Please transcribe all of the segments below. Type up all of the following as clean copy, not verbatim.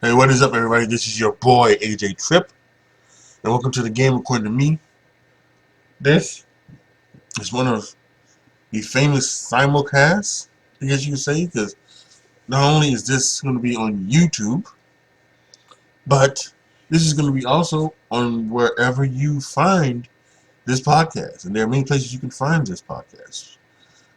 Hey, what is up, everybody? This is your boy AJTRIP, and welcome to the game according to me. This is one of the famous simulcasts, I guess you could say, because not only is this going to be on YouTube, but this is going to be also on wherever you find this podcast, and there are many places you can find this podcast.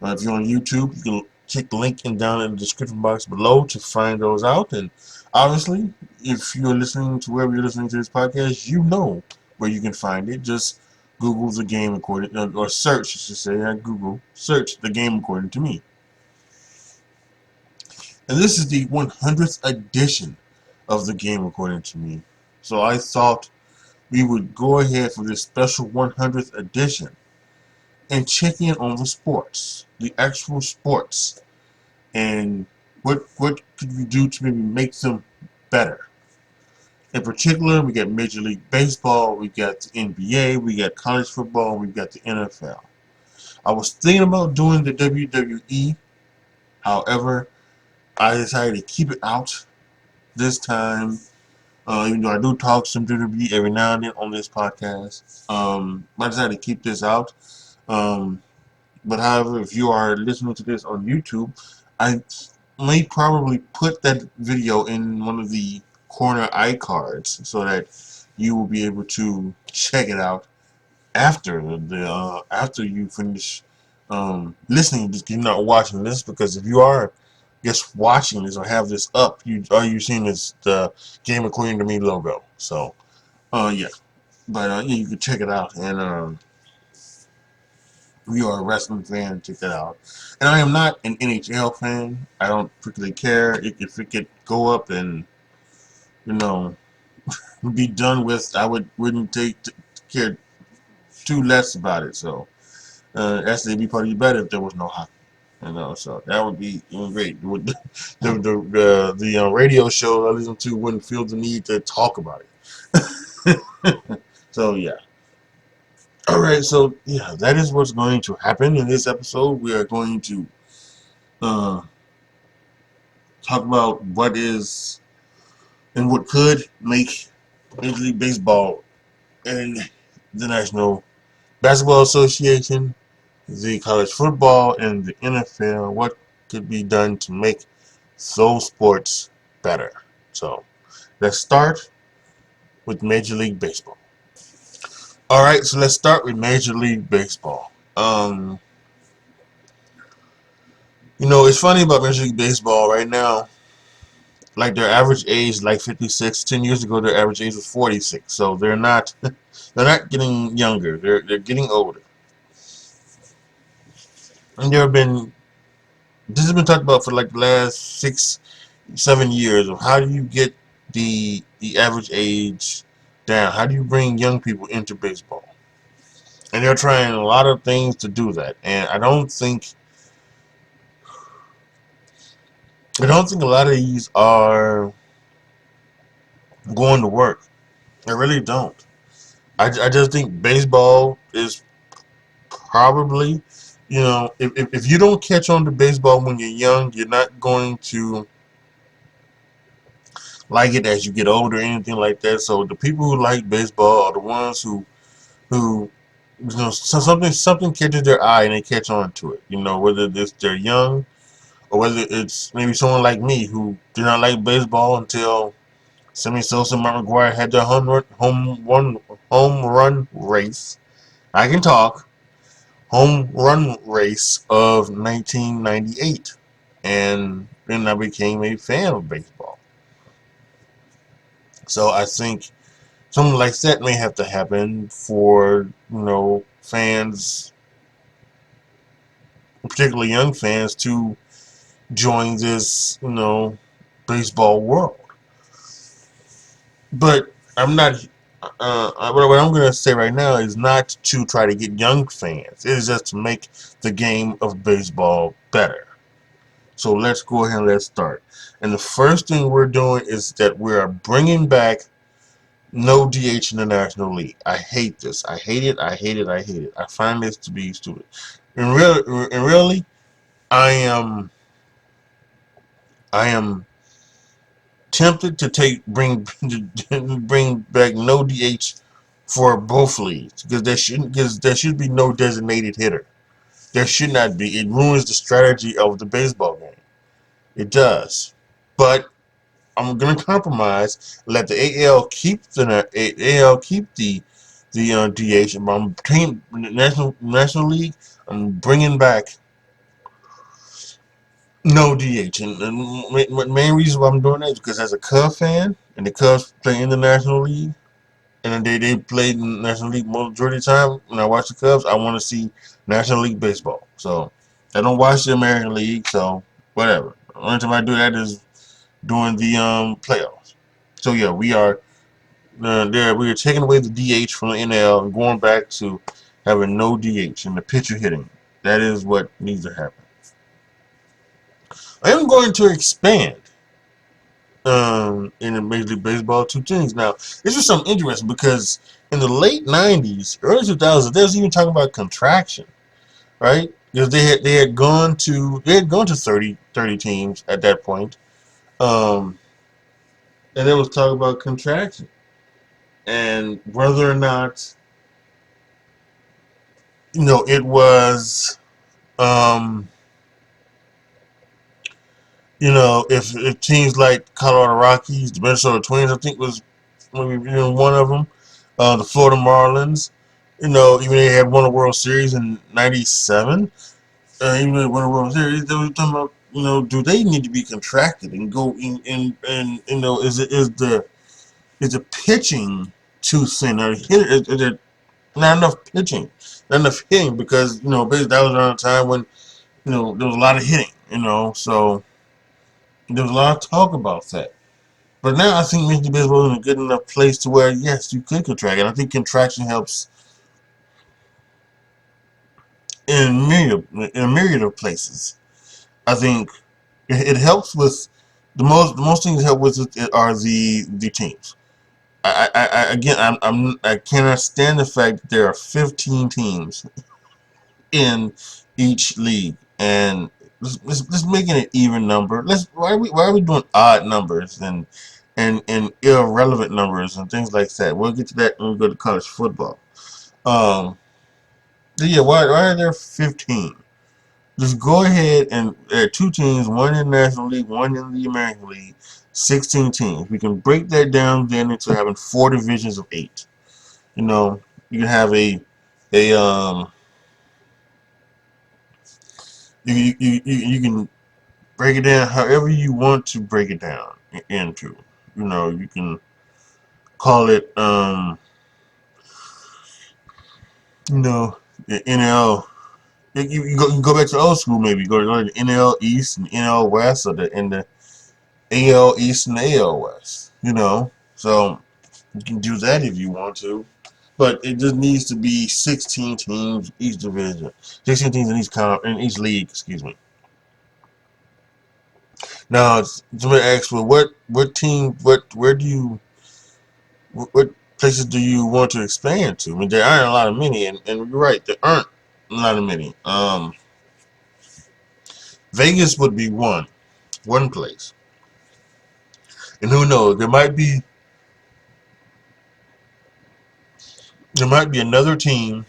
If you're on YouTube, you can check the link down in the description box below to find those out. And obviously, if you're listening to wherever you're listening to this podcast, you know where you can find it. Just Google the game according, or search, I should say, not Google, search the game according to me. And this is the 100th edition of the game according to me. So I thought we would go ahead for this special 100th edition and check in on the sports, the actual sports, and what could we do to maybe make them better. In particular, we got Major League Baseball, we got the NBA, we got college football, we got the NFL. I was thinking about doing the WWE, however, I decided to keep it out this time. Even though I do talk some WWE every now and then on this podcast, I decided to keep this out. Um, But however, if you are listening to this on YouTube, I may probably put that video in one of the corner iCards so that you will be able to check it out after after you finish listening. You're not watching this, because if you are just watching this or have this up, all you're seeing is the Game According to Me logo. So yeah, but yeah, you can check it out, and if you are a wrestling fan, check that out. And I am not an NHL fan. I don't particularly care if it could go up and, you know, be done with. Wouldn't care too less about it. So actually, it'd be probably better if there was no hockey. So that would be great. The radio show I listen to wouldn't feel the need to talk about it. So yeah. All right, so yeah, that is what's going to happen in this episode. We are going to uh, talk about what is and what could make Major League Baseball and the National Basketball Association, the college football, and the NFL, what could be done to make those sports better. So let's start with Major League Baseball. All right, so let's start with Major League Baseball. It's funny about Major League Baseball right now. Like, their average age, like 56. 10 years ago, their average age was 46. So they're not they're not getting younger. They're getting older. And this has been talked about for like the last 6, 7 years of how do you get the average age down? How do you bring young people into baseball? And they're trying a lot of things to do that. And I don't think a lot of these are going to work. I really don't. I just think baseball is probably, if you don't catch on to baseball when you're young, you're not going to like it as you get older or anything like that. So the people who like baseball are the ones who something catches their eye and they catch on to it. Whether they're young or whether it's maybe someone like me who did not like baseball until Sammy Sosa and Mark McGwire had their home run race. I can talk. Home run race of 1998, and then I became a fan of baseball. So I think something like that may have to happen for fans, particularly young fans, to join this baseball world. But I'm not. What I'm going to say right now is not to try to get young fans. It is just to make the game of baseball better. So let's go ahead and let's start. And the first thing we're doing is that we are bringing back no DH in the National League. I hate this. I hate it. I hate it. I hate it. I find this to be stupid. And really, I am tempted to bring back no DH for both leagues because there should be no designated hitter. There should not be. It ruins the strategy of the baseball game. It does. But I'm gonna compromise. Let the AL keep the DH. I'm bringing National League. I'm bringing back no DH, and main reason why I'm doing that is because as a Cub fan, and the Cubs play in the National League, and they played in the National League majority of the time. When I watch the Cubs, I want to see National League baseball. So I don't watch the American League. So whatever. The only time I do that is during the playoffs. So yeah, we are taking away the DH from the NL and going back to having no DH and the pitcher hitting. That is what needs to happen. I am going to expand in the Major League Baseball two things. Now, this is something interesting because in the late '90s, early 2000s, they was even talking about contraction, right? Because they had gone to 30 teams at that point, um, and they was talking about contraction and whether or not it was um, if teams like Colorado Rockies, the Minnesota Twins, I think was maybe one of them, the Florida Marlins, even they had won a World Series in '97, even though they won a World Series, they were talking about, do they need to be contracted and go and is the pitching too thin? Or is there not enough pitching, not enough hitting? Because basically that was around a time when there was a lot of hitting, so there was a lot of talk about that. But now I think Major League Baseball is in a good enough place to where, yes, you could contract. And I think contraction helps in a myriad of places. I think it helps with the most things help with it are the teams. Again, I cannot stand the fact that there are 15 teams in each league, and let's make it an even number. Why are we doing odd numbers and irrelevant numbers and things like that? We'll get to that when we go to college football. Um, yeah, why are there 15? Just go ahead and add two teams, one in the National League, one in the American League, 16 teams. We can break that down then into having four divisions of eight. You can have a you can break it down however you want to break it down into. You can call it the NL. You go back to old school, maybe go to the NL East and NL West, or the AL East and AL West. So you can do that if you want to, but it just needs to be 16 teams each division, 16 teams in each league. Excuse me. Now, somebody asks, well, what team, where do you, what places do you want to expand to? I mean, there aren't a lot of many, and you're right, there aren't a lot of many. Vegas would be one place, and who knows, there might be another team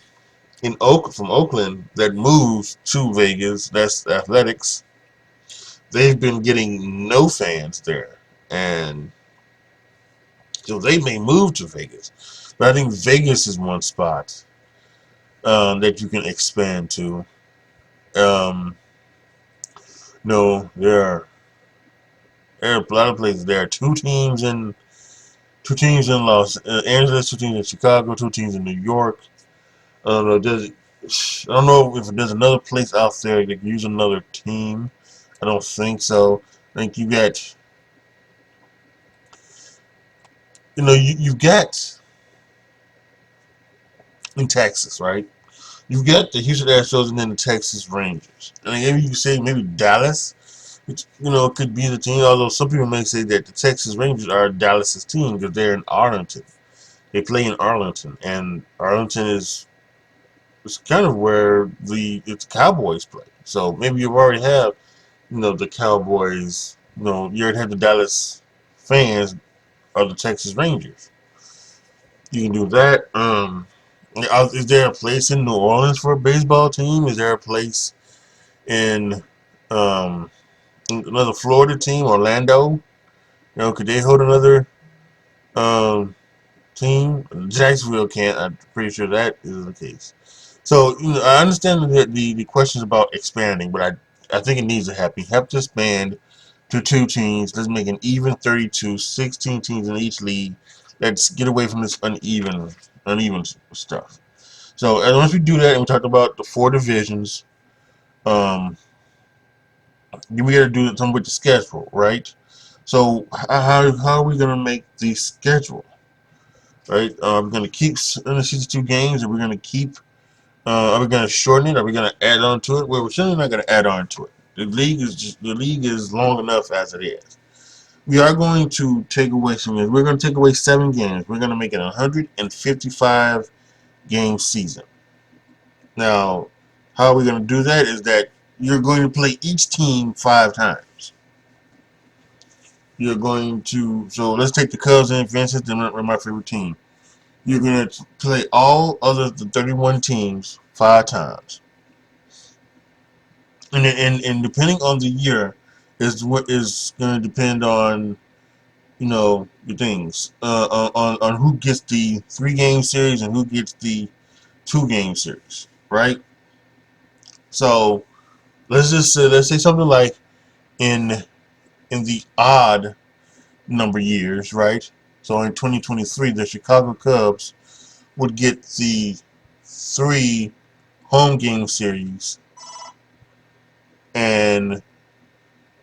from Oakland that moves to Vegas. That's Athletics. They've been getting no fans there, and so they may move to Vegas. But I think Vegas is one spot that you can expand to. Um, no, there are a lot of places. There are two teams in Los Angeles, two teams in Chicago, two teams in New York. I don't know. I don't know if there's another place out there that can use another team. I don't think so. I think you've got in Texas, right? You've got the Houston Astros and then the Texas Rangers. I mean, maybe you could say maybe Dallas, which could be the team. Although some people may say that the Texas Rangers are Dallas's team because they're in Arlington. They play in Arlington, and Arlington is kind of where the Cowboys play. So maybe you already have the Cowboys. You already have the Dallas. fans of the Texas Rangers. You can do that. Is there a place in New Orleans for a baseball team? Is there a place in um, another Florida team, Orlando? Could they hold another um, team? Jacksonville can't. I'm pretty sure that is the case. So I understand the questions about expanding, but I think it needs to happen. You have to expand to 2 teams. Let's make an even 32, 16 teams in each league. Let's get away from this uneven stuff. So once we do that, and we talked about the 4 divisions, um, then we got to do something with the schedule, right? So how are we gonna make the schedule, right? We're gonna keep the 62 games, and we're gonna keep. Are we gonna shorten it? Are we gonna add on to it? Well, we're certainly not gonna add on to it. The league is long enough as it is. We are going to take away some games. We're going to take away 7 games. We're going to make it a 155 game season. Now, how are we going to do that? Is that you're going to play each team 5 times. You're going to, so let's take the Cubs and Vincent, they're my favorite team. You're going to play all other the 31 teams 5 times. And depending on the year is what is going to depend on the things on who gets the 3-game series and who gets the 2-game series, right? So let's say something like in the odd number years, right? So in 2023, the Chicago Cubs would get the 3 home game series, and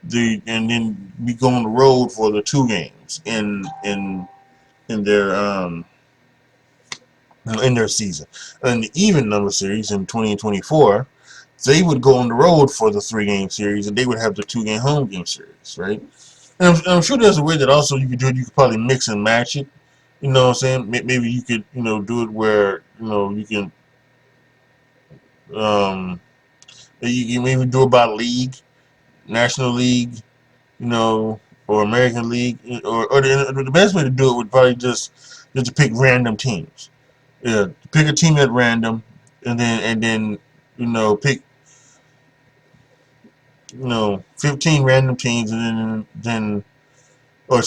then we go on the road for the 2 games in their season. In the even number series in 2024, they would go on the road for the 3-game series, and they would have the 2-game home game series, right? And I'm sure there's a way that also you could do it. You could probably mix and match it. You know what I'm saying? Maybe you could, do it where, you can, you can maybe do it by league, National League, or American League, or the best way to do it would probably just to pick random teams. Yeah, pick a team at random, and then pick 15 random teams, and then or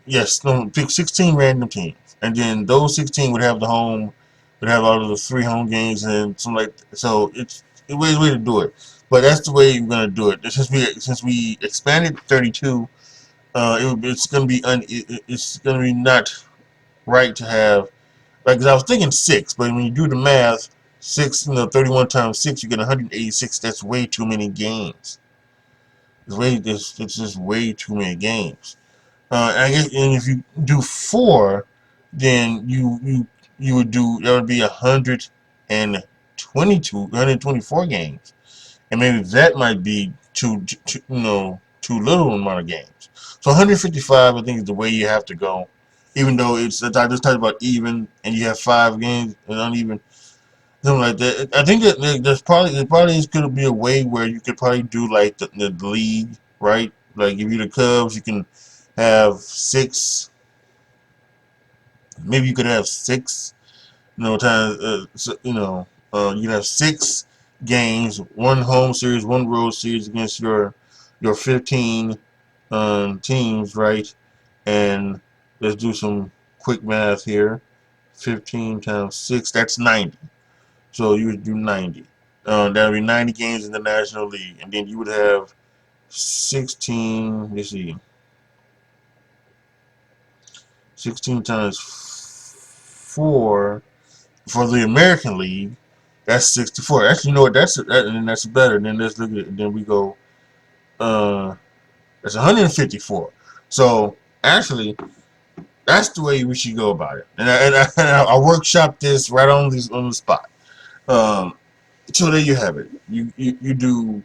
yes, no, pick 16 random teams, and then those 16 would have all of the 3 home games and something like that. So it's a way to do it, but that's the way we're gonna do it. Since we expanded 32, it's gonna be not right to have. Like, 'cause I was thinking 6, but when you do the math, 31 times 6, you get 186. That's way too many games. It's just way too many games. I guess, and if you do 4, then you would do that would be 124 games, and maybe that might be too little amount of games. So 155, I think, is the way you have to go. Even though I just talked about even, and you have 5 games and uneven, something like that. I think that there probably is going to be a way where you could probably do like the league, right? Like if you're the Cubs, you can have 6. Maybe you could have 6. Times. You can have 6 games, 1 home series, 1 road series against your 15 teams, right? And let's do some quick math here. 15 times 6, that's 90. So you would do 90. That would be 90 games in the National League. And then you would have 16, let's see, 16 times 4 for the American League. That's 64. Actually, you know what? That's better. Then let's look at it. Then we go, that's 154. So actually, that's the way we should go about it. And I workshop this right on the spot. So there you have it. You do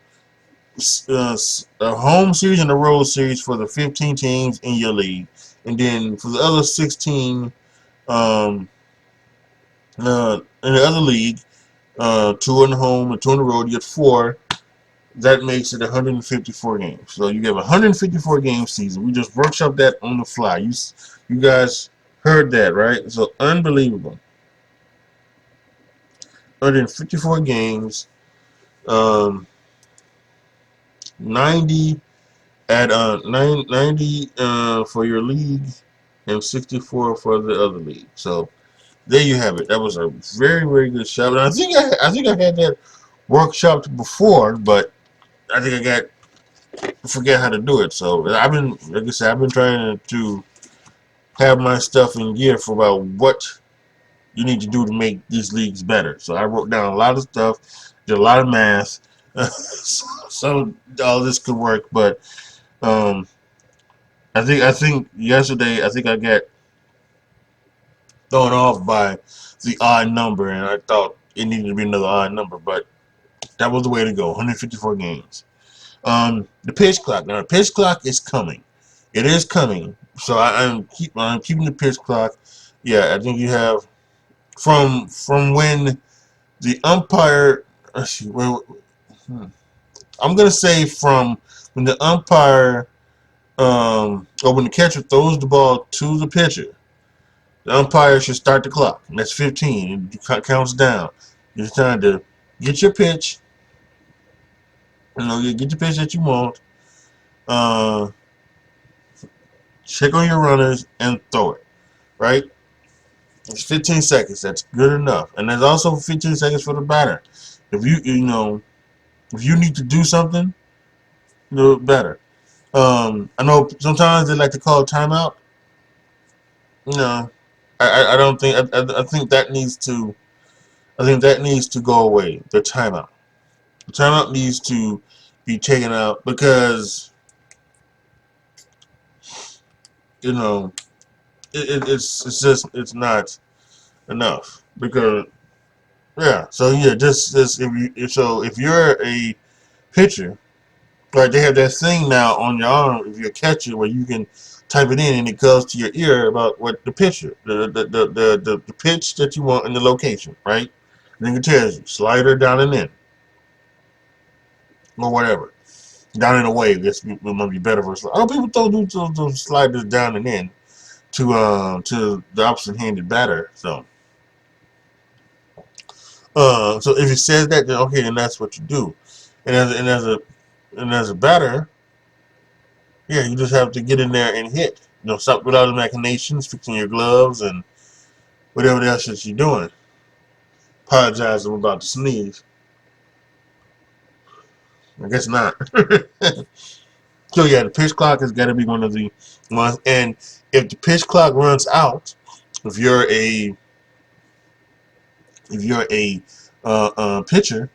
a home series and a road series for the 15 teams in your league, and then for the other 16 in the other league, 2 on the home and 2 on the road, you get 4 that makes it 154 games. So you have a 154 game season. We just workshopped that on the fly. You guys heard that, right? So unbelievable. 154 games, 90 at 90 for your league, and 64 for the other league. So there you have it. That was a very, very good shop. And I think I had that workshopped before, but I think I forget how to do it. So I've been, like I said, I've been trying to have my stuff in gear for about what you need to do to make these leagues better. So I wrote down a lot of stuff, did a lot of math, so all this could work. But um, I think yesterday I got thrown off by the odd number, and I thought it needed to be another odd number, but that was the way to go. 154 games. The pitch clock. Now the pitch clock is coming. It is coming. So I'm keeping the pitch clock. Yeah, I think you have from when the umpire. Let's see, I'm gonna say from when the umpire or when the catcher throws the ball to the pitcher. The umpire should start the clock. And that's 15. It counts down. You're trying to get your pitch. You get the pitch that you want. Uh, check on your runners and throw it. Right? It's 15 seconds. That's good enough. And there's also 15 seconds for the batter. If if you need to do something, do it better. I know sometimes they like to call timeout. No, I don't think. I think that needs to. I think that needs to go away. The timeout. The timeout needs to be taken out because you know it's just it's not enough because yeah. So yeah, just if you're a pitcher, right? They have that thing now on your arm if you're a catcher where you can type it in and it goes to your ear about what the pitcher, the pitch that you want and the location, right? And then it tells you slider down and in or whatever. Down and away, this might be better for a slider. Oh, people don't do those sliders down and in to the opposite-handed batter. So if it says that, then okay, then that's what you do. And as a batter, yeah, you just have to get in there and hit. Stop with all the machinations, fixing your gloves and whatever else that you're doing. Apologize, I'm about to sneeze. I guess not. So yeah, the pitch clock has got to be one of the ones. And if the pitch clock runs out, if you're a pitcher,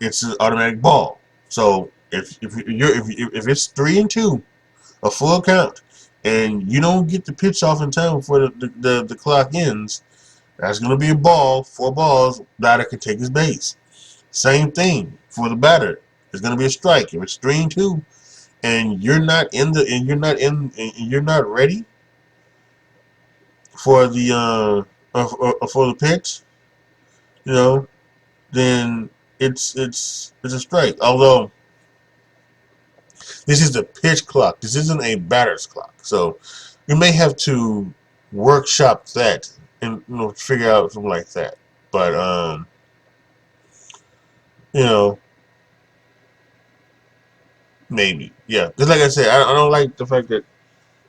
it's an automatic ball. So if it's 3-2, a full count, and you don't get the pitch off in time before the clock ends, that's going to be a ball. 4 balls, batter can take his base. Same thing for the batter. It's going to be a strike. If it's 3-2, and you're not ready for the pitch, you know, then it's a strike. Although this is the pitch clock, this isn't a batter's clock, so you may have to workshop that and figure out something like that. But you know, maybe yeah. Because like I said, I don't like the fact that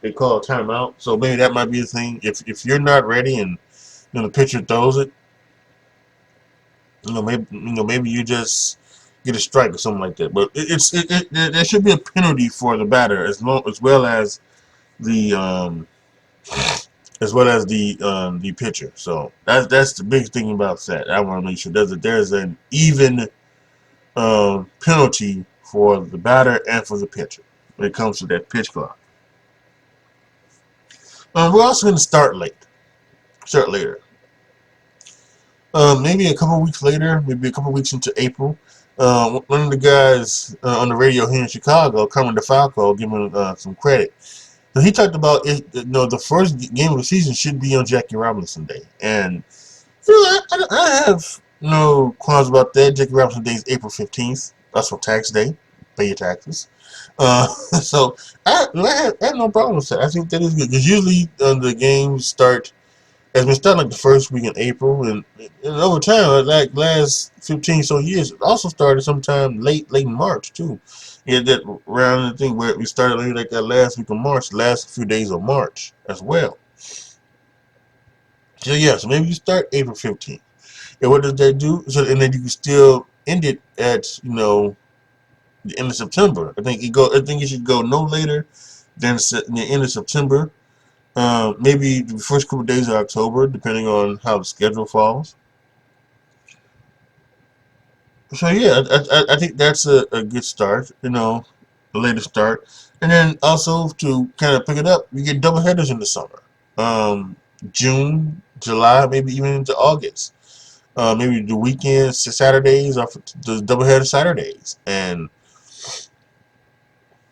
they call a timeout. So maybe that might be the thing. If you're not ready and the pitcher throws it, maybe you just get a strike or something like that. But there should be a penalty for the batter as well as the the pitcher. So that's the big thing about that. I want to make sure there's an even penalty for the batter and for the pitcher when it comes to that pitch clock. We're also going to start later. Maybe a couple weeks later, maybe a couple weeks into April. One of the guys on the radio here in Chicago, Carmen DeFalco, give him some credit. So he talked about the first game of the season should be on Jackie Robinson Day, and I have no qualms about that. Jackie Robinson Day is April 15th, That's for tax day. Pay your taxes. So I have no problem with that. I think that is good because usually the games start. It's been starting like the first week in April, and over time, like last 15 so years, it also started sometime late March too. Yeah, that round the thing where we started like that last week of March, last few days of March as well. So yeah, so maybe you start April 15th. And what does that do? So and then you can still end it at the end of September. I think you should go no later than the end of September. Maybe the first couple of days of October, depending on how the schedule falls. So yeah, I think that's a good start. A later start, and then also to kind of pick it up, you get double headers in the summer. June, July, maybe even into August. Maybe the weekends, Saturdays, or the doubleheader Saturdays, and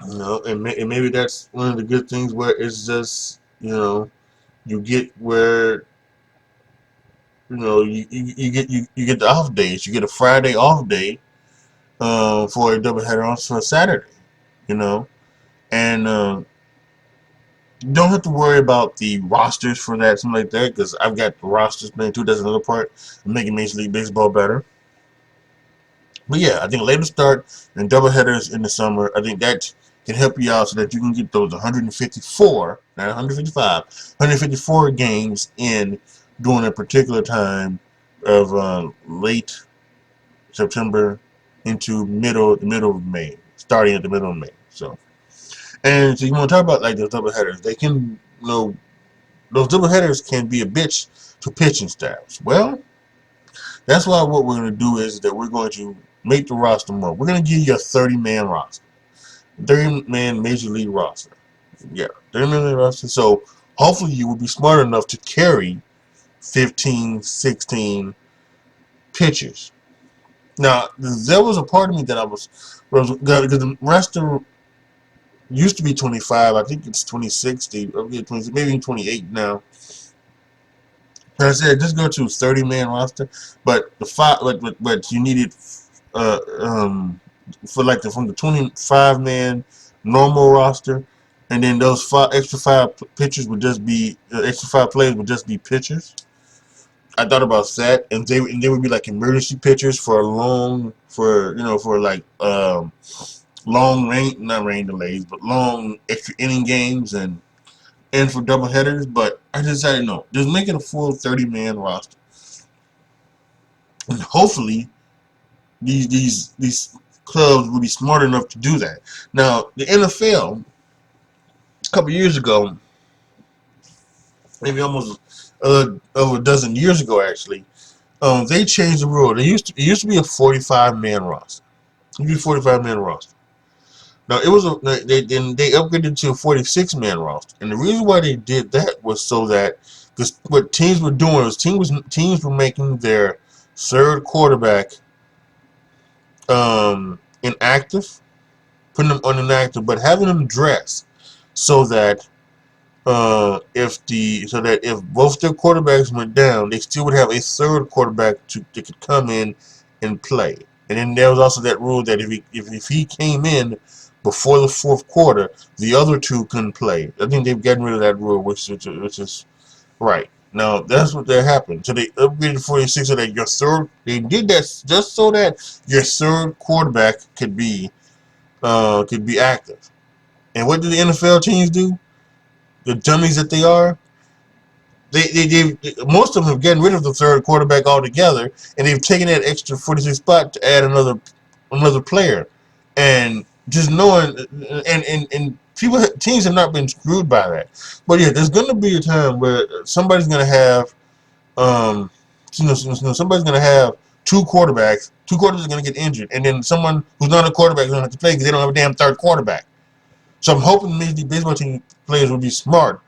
and maybe that's one of the good things where it's just you get where you get the off days. You get a Friday off day for a doubleheader on for a Saturday, you know, and you don't have to worry about the rosters for that, something like that, because I've got the rosters playing too. That's another part of making Major League Baseball better. But yeah, I think later start and double headers in the summer, I think that can help you out so that you can get those 154, not 155, 154 games in during a particular time of late September into the middle of May, starting at the middle of May. So you want to talk about like those double headers? They can, those double headers can be a bitch to pitching staffs. Well, that's why what we're going to do is that we're going to make the roster more. We're going to give you a 30-man roster. 30-man Major League roster. Yeah, 30-man roster. So hopefully you will be smart enough to carry 15, 16 pitchers. Now, there was a part of me that because the roster used to be 25. I think it's 2060, maybe 28 now. Like I said, just go to 30-man roster, but but you needed uh um for like from the 25-man normal roster, and then those five pitchers would just be extra five players would just be pitchers. I thought about that, and they would be like emergency pitchers for for like long rain not rain delays, but long extra inning games and for double headers. But I decided no, just make it a full 30-man roster, and hopefully these clubs will be smart enough to do that. Now, the NFL a couple years ago, maybe almost over a dozen years ago, actually, they changed the rule. It used to be a 45-man roster. It used to be a 45-man roster. Now they upgraded to a 46-man roster, and the reason why they did that was so that because what teams were doing was teams were making their third quarterback inactive, putting them on inactive, but having them dress so that if both their quarterbacks went down, they still would have a third quarterback that could come in and play. And then there was also that rule that if he came in before the fourth quarter, the other two couldn't play. I think they've gotten rid of that rule, which is right. Now that's what that happened. So they upgraded 46 so that they did that just so that your third quarterback could be active. And what do the NFL teams do? The dummies that they are, they most of them have gotten rid of the third quarterback altogether, and they've taken that extra 46 spot to add another player, and just knowing and teams have not been screwed by that. But yeah, there's going to be a time where somebody's going to have um somebody's going to have two quarterbacks. Two quarterbacks are going to get injured, and then someone who's not a quarterback is going to have to play because they don't have a damn third quarterback. So I'm hoping Major League Baseball team players will be smarter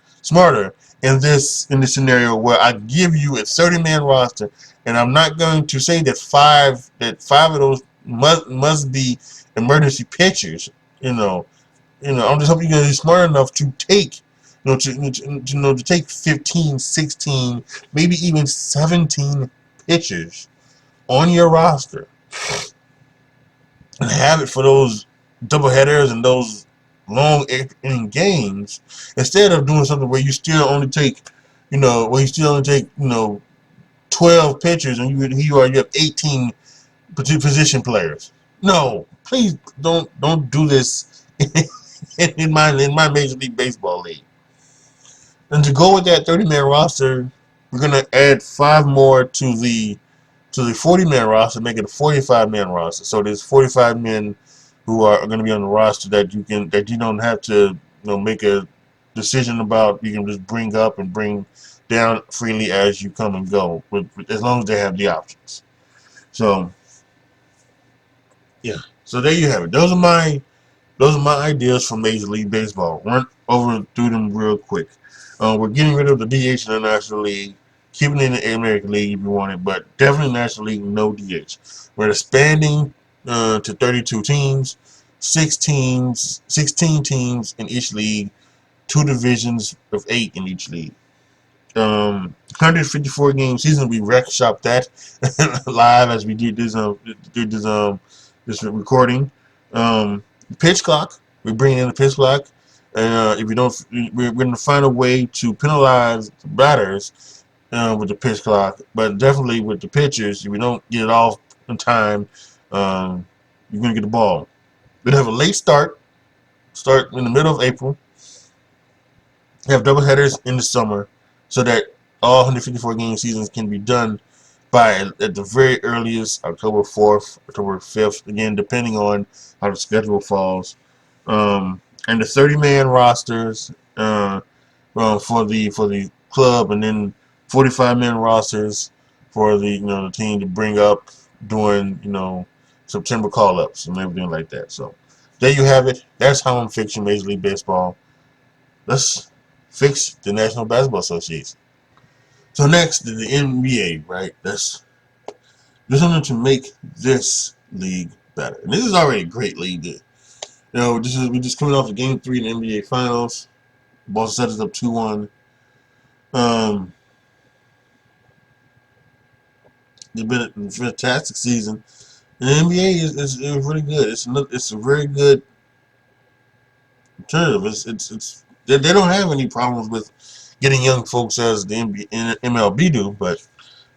in this scenario where I give you a 30-man roster, and I'm not going to say that five of those must be emergency pitchers. I'm just hoping you're going to be smart enough to take to take 15, 16, maybe even 17 pitchers on your roster and have it for those double headers and those long inning games, instead of doing something where you still only take, where you still only take, 12 pitchers and you have 18 position players. No, please don't do this in my Major League Baseball league. And to go with that 30-man roster, we're gonna add five more to the 40-man roster, make it a 45-man roster. So there's 45 men who are going to be on the roster that you don't have to make a decision about. You can just bring up and bring down freely as you come and go, as long as they have the options. So yeah, so there you have it. Those are my ideas for Major League Baseball. Run over through them real quick. We're getting rid of the DH in the National League, keeping it in the American League if you want it, but definitely National League, no DH. We're expanding to 32 teams, 16 teams in each league, two divisions of 8 in each league. 154 game season. We shop that live as we did this recording. Pitch clock. We bring in the pitch clock, and if we don't, we're going to find a way to penalize the batters with the pitch clock, but definitely with the pitchers, if we don't get it off in time, you're going to get the ball. We're going to have a late start in the middle of April. Have double headers in the summer, so that all 154 game seasons can be done by at the very earliest October 4th, October 5th, again depending on how the schedule falls. And the 30-man rosters for the club, and then 45-man rosters for the team to bring up during September call-ups and everything like that. So there you have it. That's how I'm fixing Major League Baseball. Let's fix the National Basketball Association. So next, the NBA, right? That's do something to make this league better. And this is already a great league. We're just coming off of Game 3 in the NBA Finals. Boston Celtics up 2-1. Um, it's been a fantastic season. And the NBA is really good. It's a very good alternative. They don't have any problems with getting young folks as the MLB do, but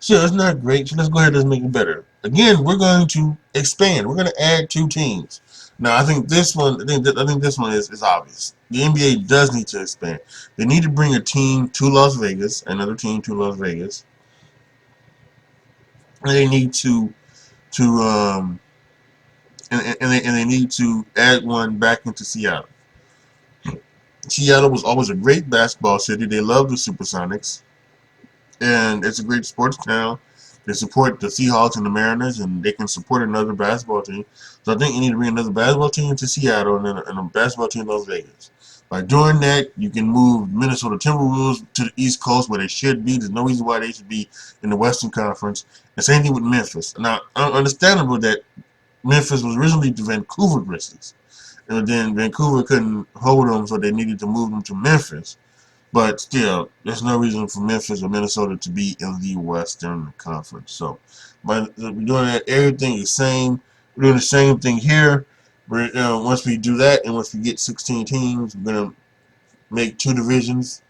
sure, it's not great. So let's go ahead and make it better. Again, we're going to expand. We're going to add 2 teams. Now, I think this one. I think this one is obvious. The NBA does need to expand. They need to bring a team to Las Vegas, another team to Las Vegas. And they need to and they need to add one back into Seattle. Seattle was always a great basketball city. They love the Supersonics, and it's a great sports town. They support the Seahawks and the Mariners, and they can support another basketball team. So I think you need to bring another basketball team to Seattle and a basketball team to Las Vegas. By doing that, you can move Minnesota Timberwolves to the East Coast where they should be. There's no reason why they should be in the Western Conference. And same thing with Memphis. Now, understandable that Memphis was originally the Vancouver Grizzlies, and then Vancouver couldn't hold them, so they needed to move them to Memphis. But still, there's no reason for Memphis or Minnesota to be in the Western Conference. So, we're doing that. Everything is the same. We're doing the same thing here. Once we do that, and once we get 16 teams, we're gonna make 2 divisions,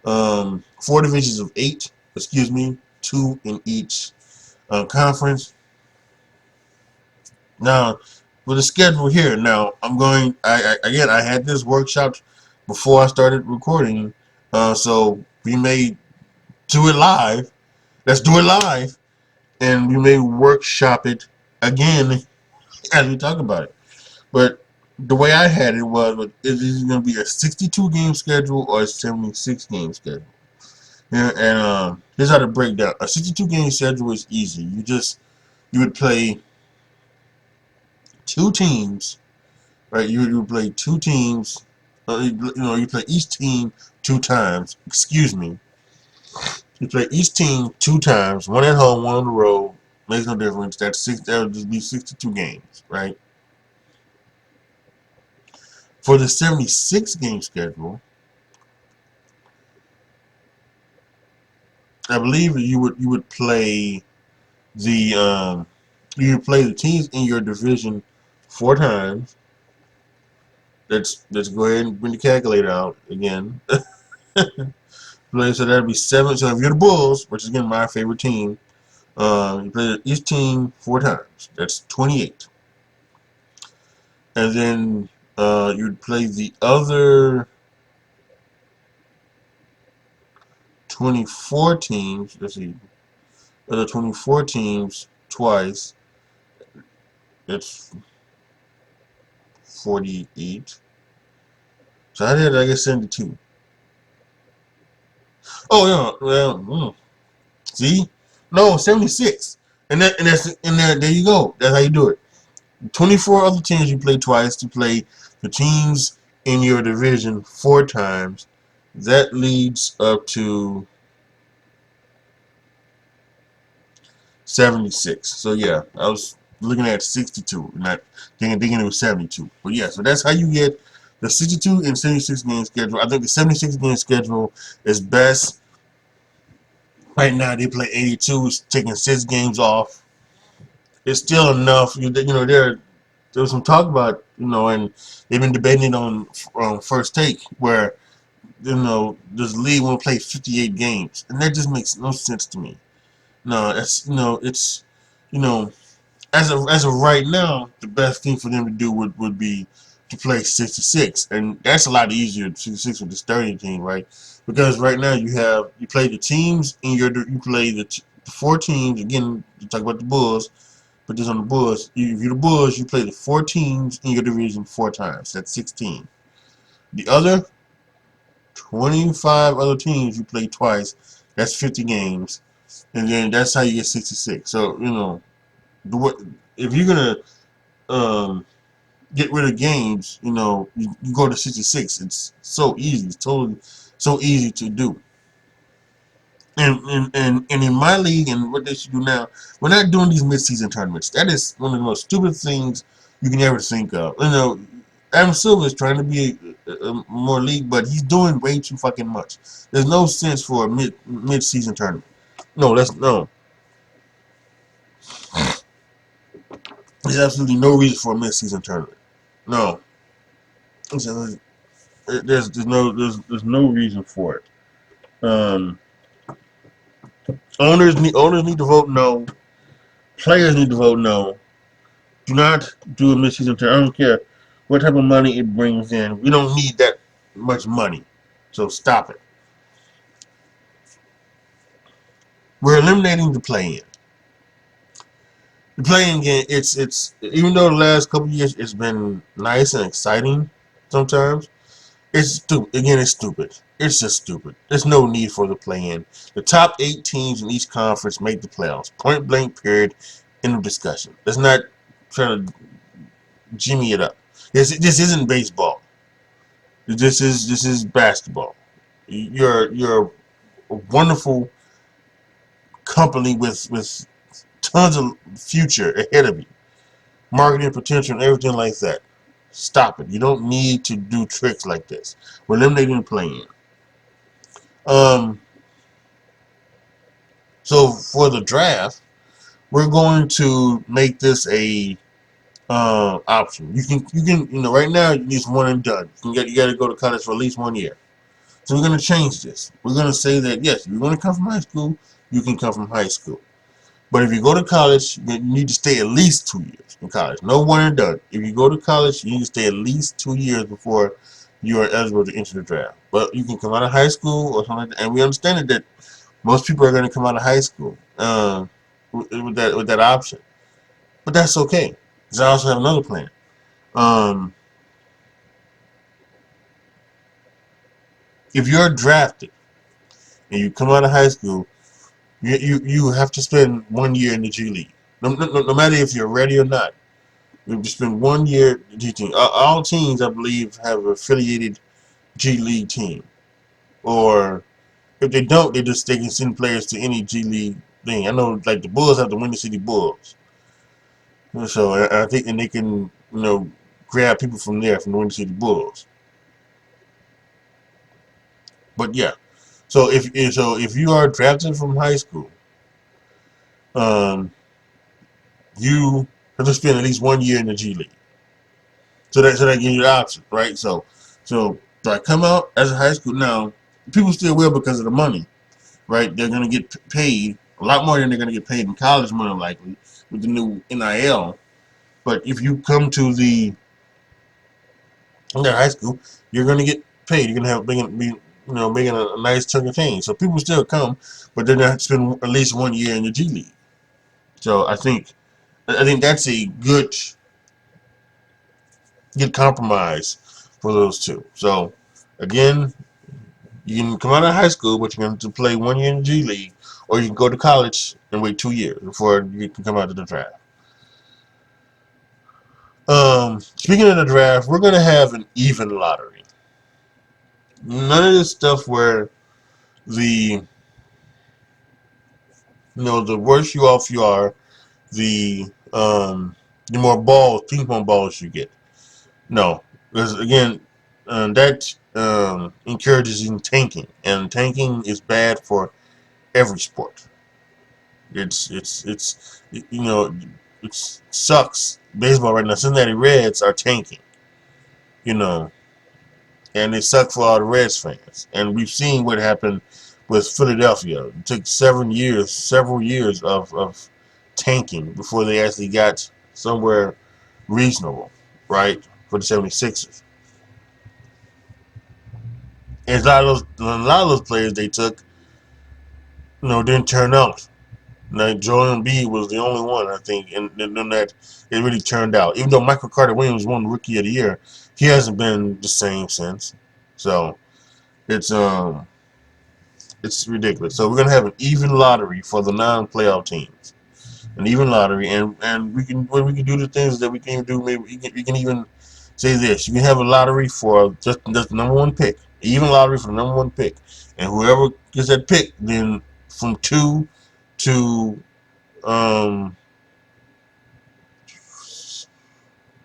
4 divisions of 8. Excuse me, 2 in each conference. Now, for the schedule here, now I'm going. I had this workshop before I started recording, so we may do it live. Let's do it live, and we may workshop it again as we talk about it. But the way I had it was, is this going to be a 62 game schedule or a 76 game schedule? Yeah, and here's how to break down. A 62 game schedule is easy. You would play 2 teams, right? You would play 2 teams. You play each team 2 times. Excuse me. You play each team 2 times, one at home, one on the road. Makes no difference. That would just be 62 games, right? For the 76 game schedule, I believe you would play the teams in your division 4 times. Let's go ahead and bring the calculator out again. So that'd be 7. So if you're the Bulls, which is again my favorite team, you play each team 4 times. That's 28. And then you'd play the other 24 teams. Let's see, other 24 teams twice. That's 48. So I did, I guess, 72. Oh yeah, well, see, no, 76. And there you go. That's how you do it. 24 other teams you play twice. To play the teams in your division 4 times. That leads up to 76. So yeah, I was looking at 62, not thinking it was 72. But yeah, so that's how you get the 62 and 76 game schedule. I think the 76 game schedule is best. Right now they play 82, taking 6 games off. It's still enough. There was some talk about, and they've been debating on First Take, where this league will play 58 games, and that just makes no sense to me. No, that's it's you know as of right now, the best thing for them to do would be to play 66, and that's a lot easier. 66 with this 30 team, right? Because right now you play the teams in you play the 4 teams again. You talk about the Bulls, but just on the Bulls, if you're the Bulls, you play the 4 teams in your division 4 times. That's 16. The other 25 other teams you play twice. That's 50 games, and then that's how you get 66. So if you're gonna get rid of games, you go to 66. It's so easy. It's totally so easy to do. And in my league, and what they should do now, we're not doing these mid-season tournaments. That is one of the most stupid things you can ever think of. Adam Silver is trying to be a more league, but he's doing way too fucking much. There's no sense for a mid-season tournament. No. There's absolutely no reason for a mid-season tournament. No. There's no reason for it. Um, owners need to vote no. Players need to vote no. Do not do a mid-season tournament. I don't care what type of money it brings in. We don't need that much money. So stop it. We're eliminating the play-in. The play-in game. It's even though the last couple of years it's been nice and exciting. Sometimes it's stupid. Again, it's stupid. It's just stupid. There's no need for the play-in. The top 8 teams in each conference make the playoffs. Point blank. Period. End of discussion. Let's not try to jimmy it up. This isn't baseball. This is basketball. You're a wonderful company with tons of future ahead of you, marketing potential and everything like that. Stop it. You don't need to do tricks like this. We're eliminating the play-in. Um, so for the draft, we're going to make this a option. You can right now you need one and done. You got to go to college for at least 1 year. So we're going to change this. We're going to say that yes, if you want to come from high school, you can come from high school. But if you go to college, you need to stay at least 2 years in college. No one and done. If you go to college, you need to stay at least 2 years before you are eligible to enter the draft. But you can come out of high school or something like that. And we understand that most people are going to come out of high school with that option. But that's okay. Because I also have another plan. Um, if you're drafted and you come out of high school, you have to spend 1 year in the G League. No matter if you're ready or not. You have to spend 1 year teaching. All teams, I believe, have an affiliated G League team. Or if they don't, they can send players to any G League thing. I know, like the Bulls have the Windy City Bulls. So I think, and they can, grab people from there from the Windy City Bulls. But yeah, so if you are drafted from high school, um, you have to spend at least 1 year in the G League. that gives you the option, right? So I come out as a high school now. People still will because of the money, right? They're gonna get paid a lot more than they're gonna get paid in college, more than likely, with the new NIL. But if you come to high school, you're gonna get paid. You're gonna have making a nice chunk of change. So people still come, but they're gonna spend at least 1 year in the G League. So I think that's a good compromise for those two. So again, you can come out of high school, but you're going to play 1 year in the G League, or you can go to college and wait 2 years before you can come out of the draft. Speaking of the draft, we're going to have an even lottery. None of this stuff where the the worse you are, the more balls, ping pong balls you get. No, because again, that encourages in tanking, and tanking is bad for every sport. It sucks. Baseball right now, Cincinnati Reds are tanking, you know, and it sucks for all the Reds fans. And we've seen what happened with Philadelphia. It took several years of tanking before they actually got somewhere reasonable, right, for the 76ers. And a lot of those players they took, didn't turn out. Like Joel Embiid was the only one, I think, and then that it really turned out. Even though Michael Carter Williams won Rookie of the Year, he hasn't been the same since. So it's it's ridiculous. So we're gonna have an even lottery for the non-playoff teams, an even lottery, and we can do the things that we can do. Maybe we can even say this: you can have a lottery for just the number one pick, even lottery for the number one pick, and whoever gets that pick, then from 2 to um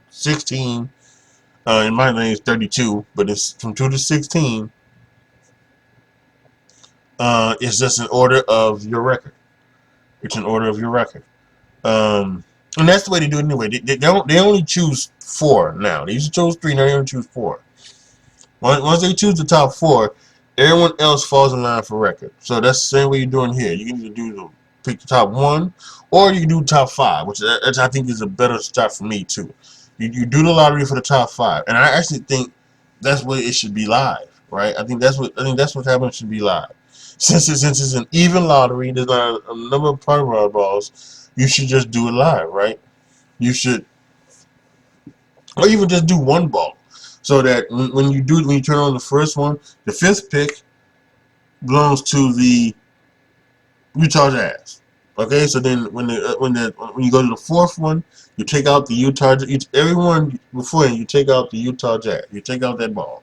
16. In my name is 32, but it's from 2 to 16. It's just an order of your record. It's an order of your record. And that's the way they do it anyway. They only choose 4 now. They used to choose 3, now they only choose 4. Once they choose the top 4, everyone else falls in line for record. So that's the same way you're doing here. You can either pick the top 1, or you can do top 5, which I think is a better start for me too. You do the lottery for the top 5, and I actually think that's what it should be live, right? I think that's what happening. It should be live. Since it's an even lottery, there's not a number of Powerball balls. You should just do it live, right? You should, or even just do one ball, so that when you turn on the first one, the 5th pick belongs to the Utah Jazz. Okay, so then when you go to the 4th one, you take out the Utah. Everyone before you take out the Utah Jazz. You take out that ball,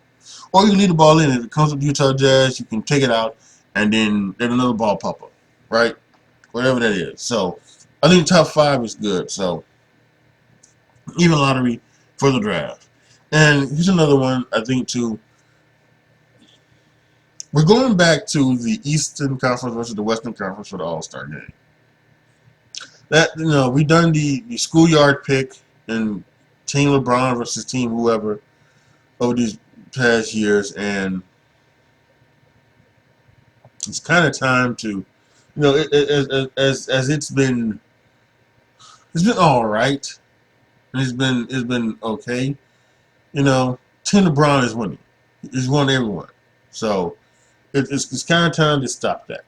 or you leave the ball in. If it comes with Utah Jazz, you can take it out, and then let another ball pop up, right? Whatever that is. So I think top 5 is good. So even lottery for the draft. And here's another one I think too. We're going back to the Eastern Conference versus the Western Conference for the All-Star game. That we done the schoolyard pick and Team LeBron versus Team whoever over these past years, and it's kind of time to, as it's been all right, and it's been okay. Team LeBron is winning. He's won everyone, so it's kind of time to stop that.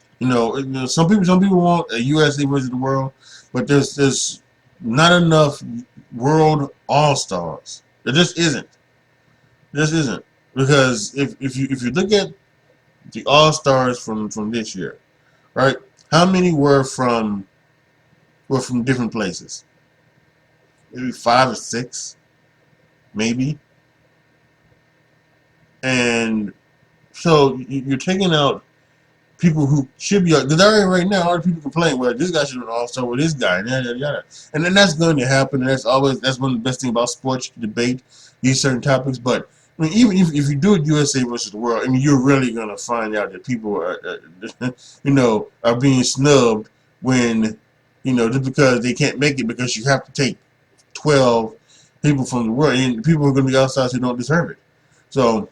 Some people want a USA versus the world, but there's not enough world all stars. There just isn't. This isn't, because if you look at the all stars from this year, right? How many were from different places? Maybe 5 or 6, maybe. And so you're taking out people who should be, because already right now, all the people complain, well, this guy should have been all-star with this guy, and yada, yada, yada. And then that's going to happen, and that's one of the best things about sports, you debate these certain topics. But I mean, even if you do it USA versus the world, I mean, you're really going to find out that people are being snubbed when, just because they can't make it, because you have to take 12 people from the world, and people are going to be outsiders who don't deserve it. So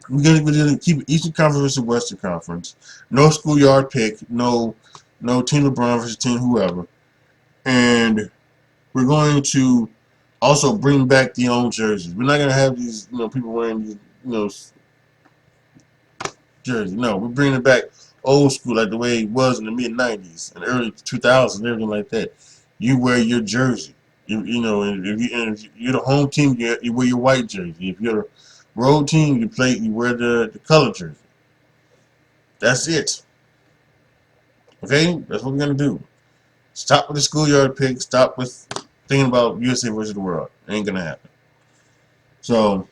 we're gonna keep Eastern Conference and Western Conference. No schoolyard pick. No team LeBron versus team whoever. And we're going to also bring back the old jerseys. We're not gonna have these people wearing these jerseys. No, we're bringing it back old school like the way it was in the mid '90s and early 2000s, everything like that. You wear your jersey. And if you're the home team, you wear your white jersey. If you're the road team, you wear the color jersey. That's it. Okay, that's what we're gonna do. Stop with the schoolyard pick. Stop with thinking about USA versus the world. It ain't gonna happen. So,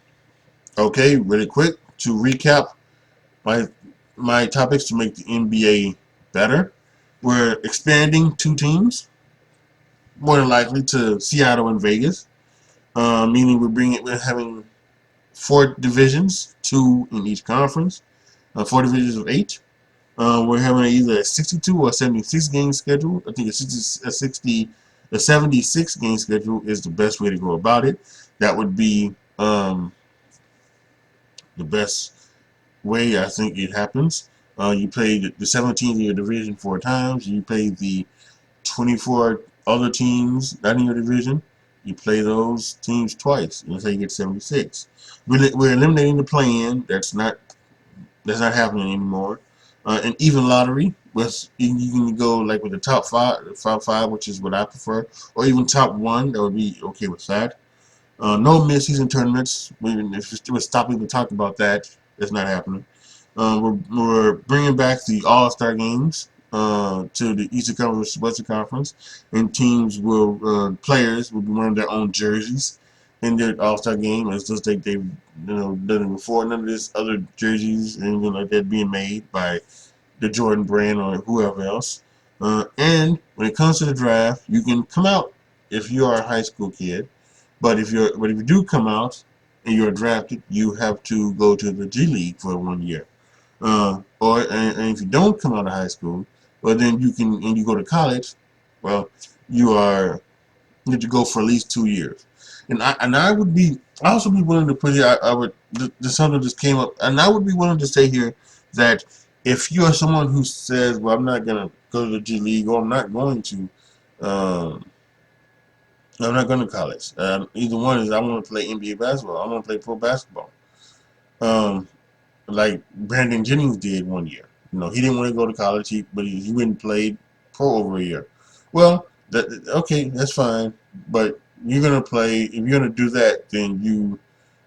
okay, really quick to recap my my topics to make the NBA better. We're expanding 2 teams, more than likely to Seattle and Vegas. Meaning we're having 4 divisions, 2 in each conference, 4 divisions of 8. We're having either a 62 or a 76 game schedule. I think a 76 game schedule is the best way to go about it. That would be the best way I think it happens. You play the 17 in your division 4 times. You play the 24 other teams not in your division. You play those teams twice. That's how you get 76. We're eliminating the play-in. That's not happening anymore. An even lottery, with you can go like with the top five, which is what I prefer, or even top 1. That would be okay with that. No mid-season tournaments. If we're stopping to talk about that, that's not happening. We're bringing back the All-Star games to the Eastern Conference, Western Conference, and players will be wearing their own jerseys in their All-Star game. It's just like they've done it before. None of this other jerseys and anything like that being made by the Jordan brand or whoever else. And when it comes to the draft, you can come out if you are a high school kid. But if you do come out and you're drafted, you have to go to the G League for 1 year. And if you don't come out of high school, well then you go to college. Well, you are you have to go for at least 2 years. I would be I also be willing to put here. I would the something just came up, and I would be willing to say here that if you are someone who says, well, I'm not gonna go to the G League, or um, I'm not going to college. Either one is I want to play NBA basketball. I want to play pro basketball. Um, like Brandon Jennings did 1 year. He didn't want to go to college, but he went and played pro over a year. Well, okay, that's fine. But you're gonna play. If you're gonna do that, then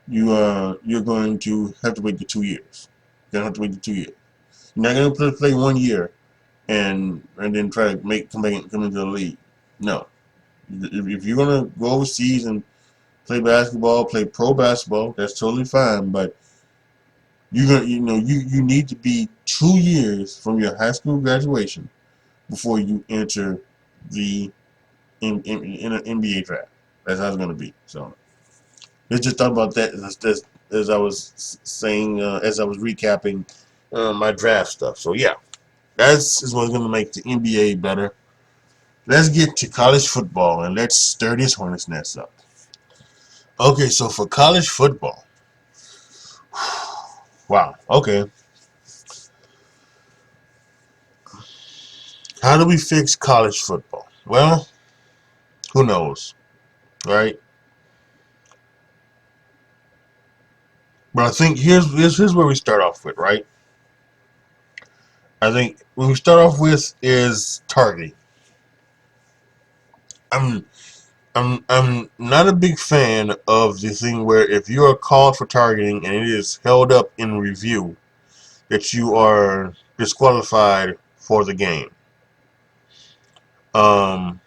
you're going to have to wait the 2 years. You're gonna have to wait the 2 years. You're not gonna play 1 year and then try to come into the league. No. If you're gonna go overseas and play basketball, play pro basketball, that's totally fine. But you need to be 2 years from your high school graduation before you enter the in an NBA draft. That's how it's going to be. So let's just talk about that as I was saying, as I was recapping my draft stuff. So yeah, that's is what's going to make the NBA better. Let's get to college football and let's stir this hornet's nest up. Okay, so for college football, wow. Okay, how do we fix college football? Well, who knows, right? But I think here's where we start off with, right? I think what we start off with is targeting. I'm I'm not a big fan of the thing where if you are called for targeting and it is held up in review, that you are disqualified for the game. Um,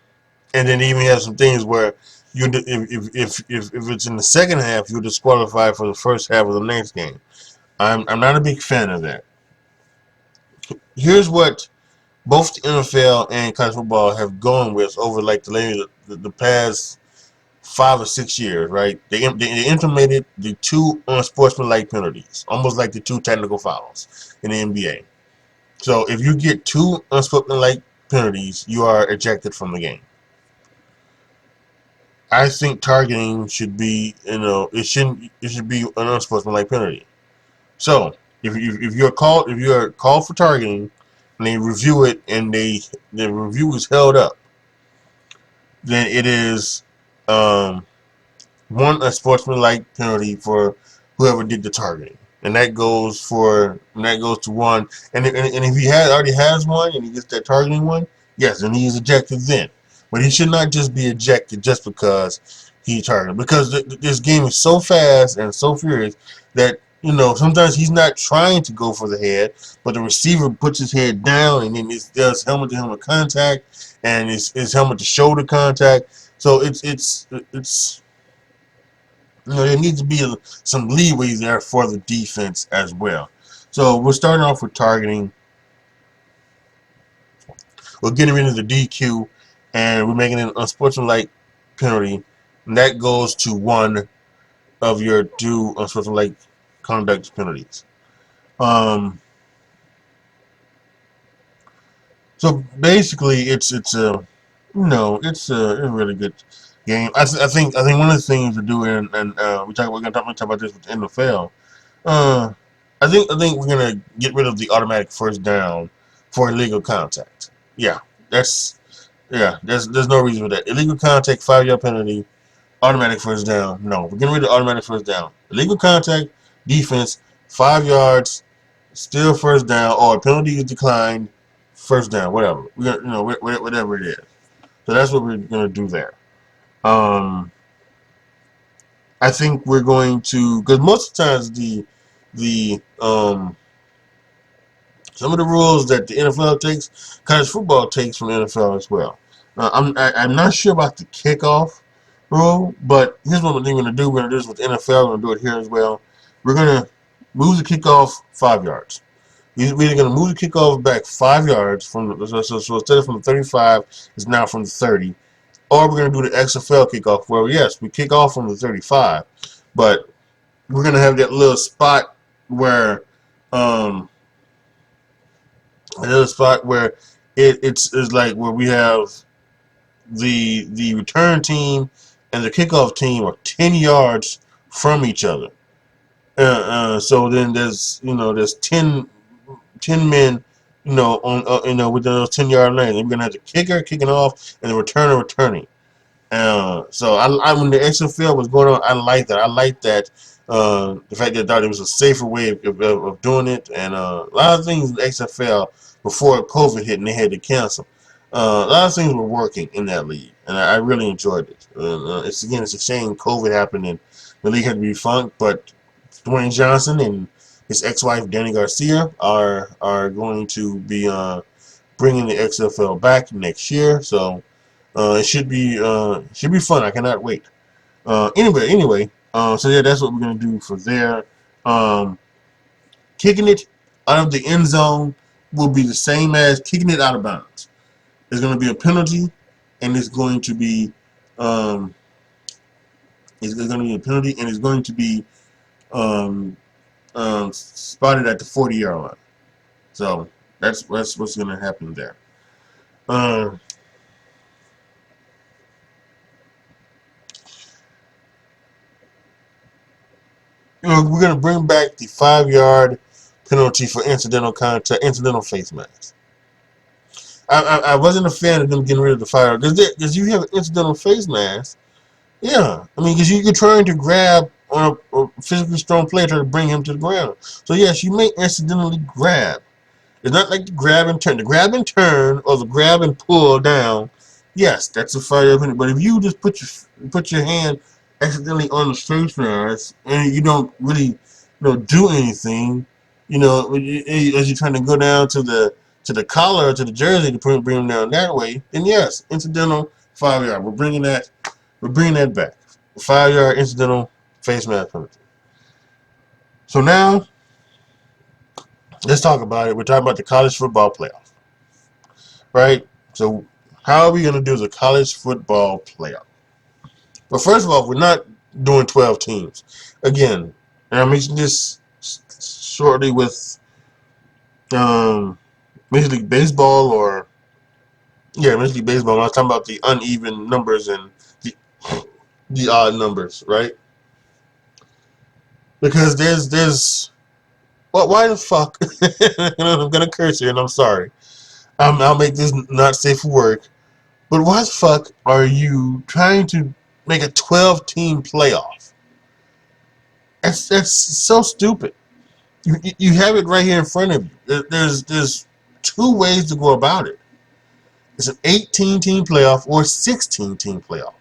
and then even have some things where if it's in the second half, you're disqualified for the first half of the next game. I'm not a big fan of that. Here's what both the NFL and college football have gone with over like the past 5 or 6 years, right? They implemented the 2 unsportsmanlike penalties, almost like the 2 technical fouls in the NBA. So if you get 2 unsportsmanlike penalties, you are ejected from the game. I think targeting should be, it should be an unsportsmanlike penalty. So if you're called for targeting, and they review it, and the review is held up, then it is um, one, a sportsmanlike penalty for whoever did the targeting, and that goes to one. And if he already has one, and he gets that targeting one, yes, then he is ejected then. But he should not just be ejected just because he targeted. Because this game is so fast and so furious that sometimes he's not trying to go for the head, but the receiver puts his head down, and then it does helmet to helmet contact, and it's helmet to shoulder contact. So it's there needs to be some leeway there for the defense as well. So we're starting off with targeting. We're getting rid of the DQ, and we're making it an unsportsmanlike penalty. And that goes to one of your two unsportsmanlike conduct penalties. Um, so basically, it's a it's a really good game. I think one of the things to do, and we're gonna talk about this with the NFL. Uh, I think we're gonna get rid of the automatic first down for illegal contact. Yeah, that's there's no reason for that. Illegal contact, 5-yard penalty, automatic first down. No, we're getting rid of automatic first down. Illegal contact, defense, 5 yards, still first down, or penalty is declined, first down, whatever. We got whatever it is. So that's what we're gonna do there. Um, I think we're going to, because most of the times the some of the rules that the NFL takes, college football takes from the NFL as well. I'm not sure about the kickoff rule, but here's what we're going to do. We're going to do this with the NFL. We're going to do it here as well. We're going to move the kickoff 5 yards. We're going to move the kickoff back 5 yards so instead of from the 35, it's now from the 30. Or we're going to do the XFL kickoff, where yes, we kick off from the 35, but we're going to have that little spot where um, another spot where it's like where we have the return team and the kickoff team are 10 yards from each other. So then there's 10 men on within those 10-yard lanes. And we're gonna have the kicker kicking off and the returner returning. So when the XFL was going on, I like that. I like that. The fact that I thought it was a safer way of doing it, and a lot of things in the XFL before COVID hit and they had to cancel. A lot of things were working in that league, and I really enjoyed it. It's a shame COVID happened and the league had to be defunct, but Dwayne Johnson and his ex-wife Danny Garcia are going to be bringing the XFL back next year. So. It should be fun. I cannot wait. Anyway. So yeah, that's what we're gonna do for there. Um, Kicking it out of the end zone will be the same as kicking it out of bounds. There's gonna be a penalty, and um, it's going to be a penalty, and it's going to be um, spotted at the 40-yard line. So that's what's gonna happen there. Uh, we're going to bring back the 5-yard penalty for incidental contact, incidental face mask. I wasn't a fan of them getting rid of the 5-yard because you have an incidental face mask. Yeah, I mean, because you're trying to grab on a physically strong player to bring him to the ground. So yes, you may incidentally grab. It's not like the grab and turn. The grab and turn or the grab and pull down. Yes, that's a 5-yard penalty. But if you just put your hand accidentally on the face mask and you don't really do anything, as you're trying to go down to the collar to the jersey to bring them down that way, then yes, incidental 5-yard. We're bringing that back. 5-yard incidental face mask penalty. So now let's talk about it. We're talking about the college football playoff. Right? So how are we going to do the college football playoff? Well, first of all, we're not doing 12 teams. Again, and I mentioned this shortly with Major League Baseball Major League Baseball. I was talking about the uneven numbers and the odd numbers, right? Because there's well, why the fuck? I'm gonna curse here, and I'm sorry. I'll make this not safe for work. But why the fuck are you trying to make a 12-team playoff? That's so stupid. You have it right here in front of you. There's two ways to go about it. It's an 18-team playoff or a 16-team playoff.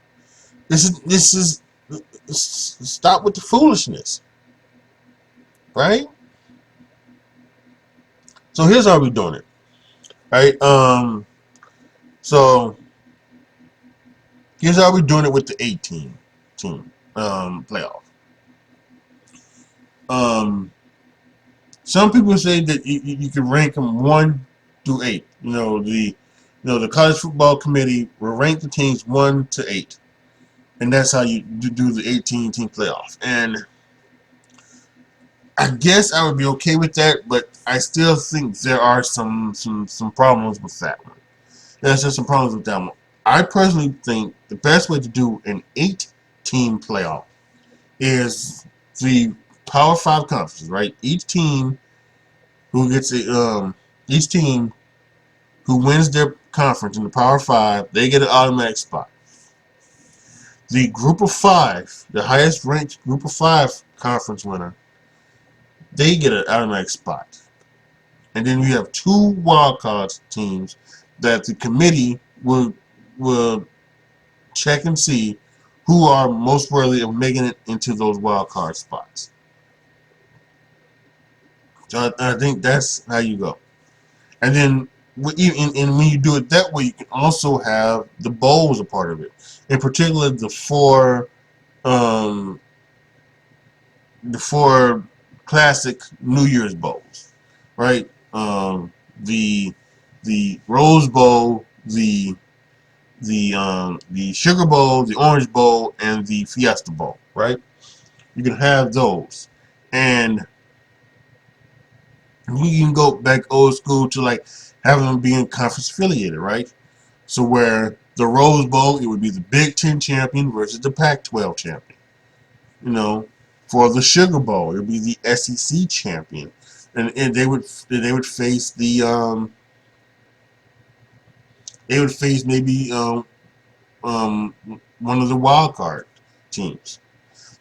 This is stop with the foolishness, right? So here's how we're doing it, right? So here's how we're doing it with the 18-team playoff. Um, some people say that you can rank them 1 through 8. The college football committee will rank the teams 1 to 8, and that's how you do the 18-team playoff. And I guess I would be okay with that, but I still think there are some problems with that one. There's just some problems with that one. I personally think the best way to do an 8-team playoff is the Power 5 conferences, right? Who gets each team who wins their conference in the Power 5, they get an automatic spot. The Group of 5, the highest ranked Group of 5 conference winner, they get an automatic spot. And then we have 2 wildcard teams that the committee will check and see who are most worthy of making it into those wildcard spots. So I think that's how you go. And then when you do it that way, you can also have the bowls a part of it. In particular, um, the four classic New Year's bowls, right? The Rose Bowl, the Sugar Bowl, the Orange Bowl, and the Fiesta Bowl, right? You can have those, and you can go back old school to like having them being conference affiliated, right? So where the Rose Bowl, it would be the Big Ten champion versus the Pac-12 champion. For the Sugar Bowl, it would be the SEC champion, and they would face maybe um, one of the wild card teams.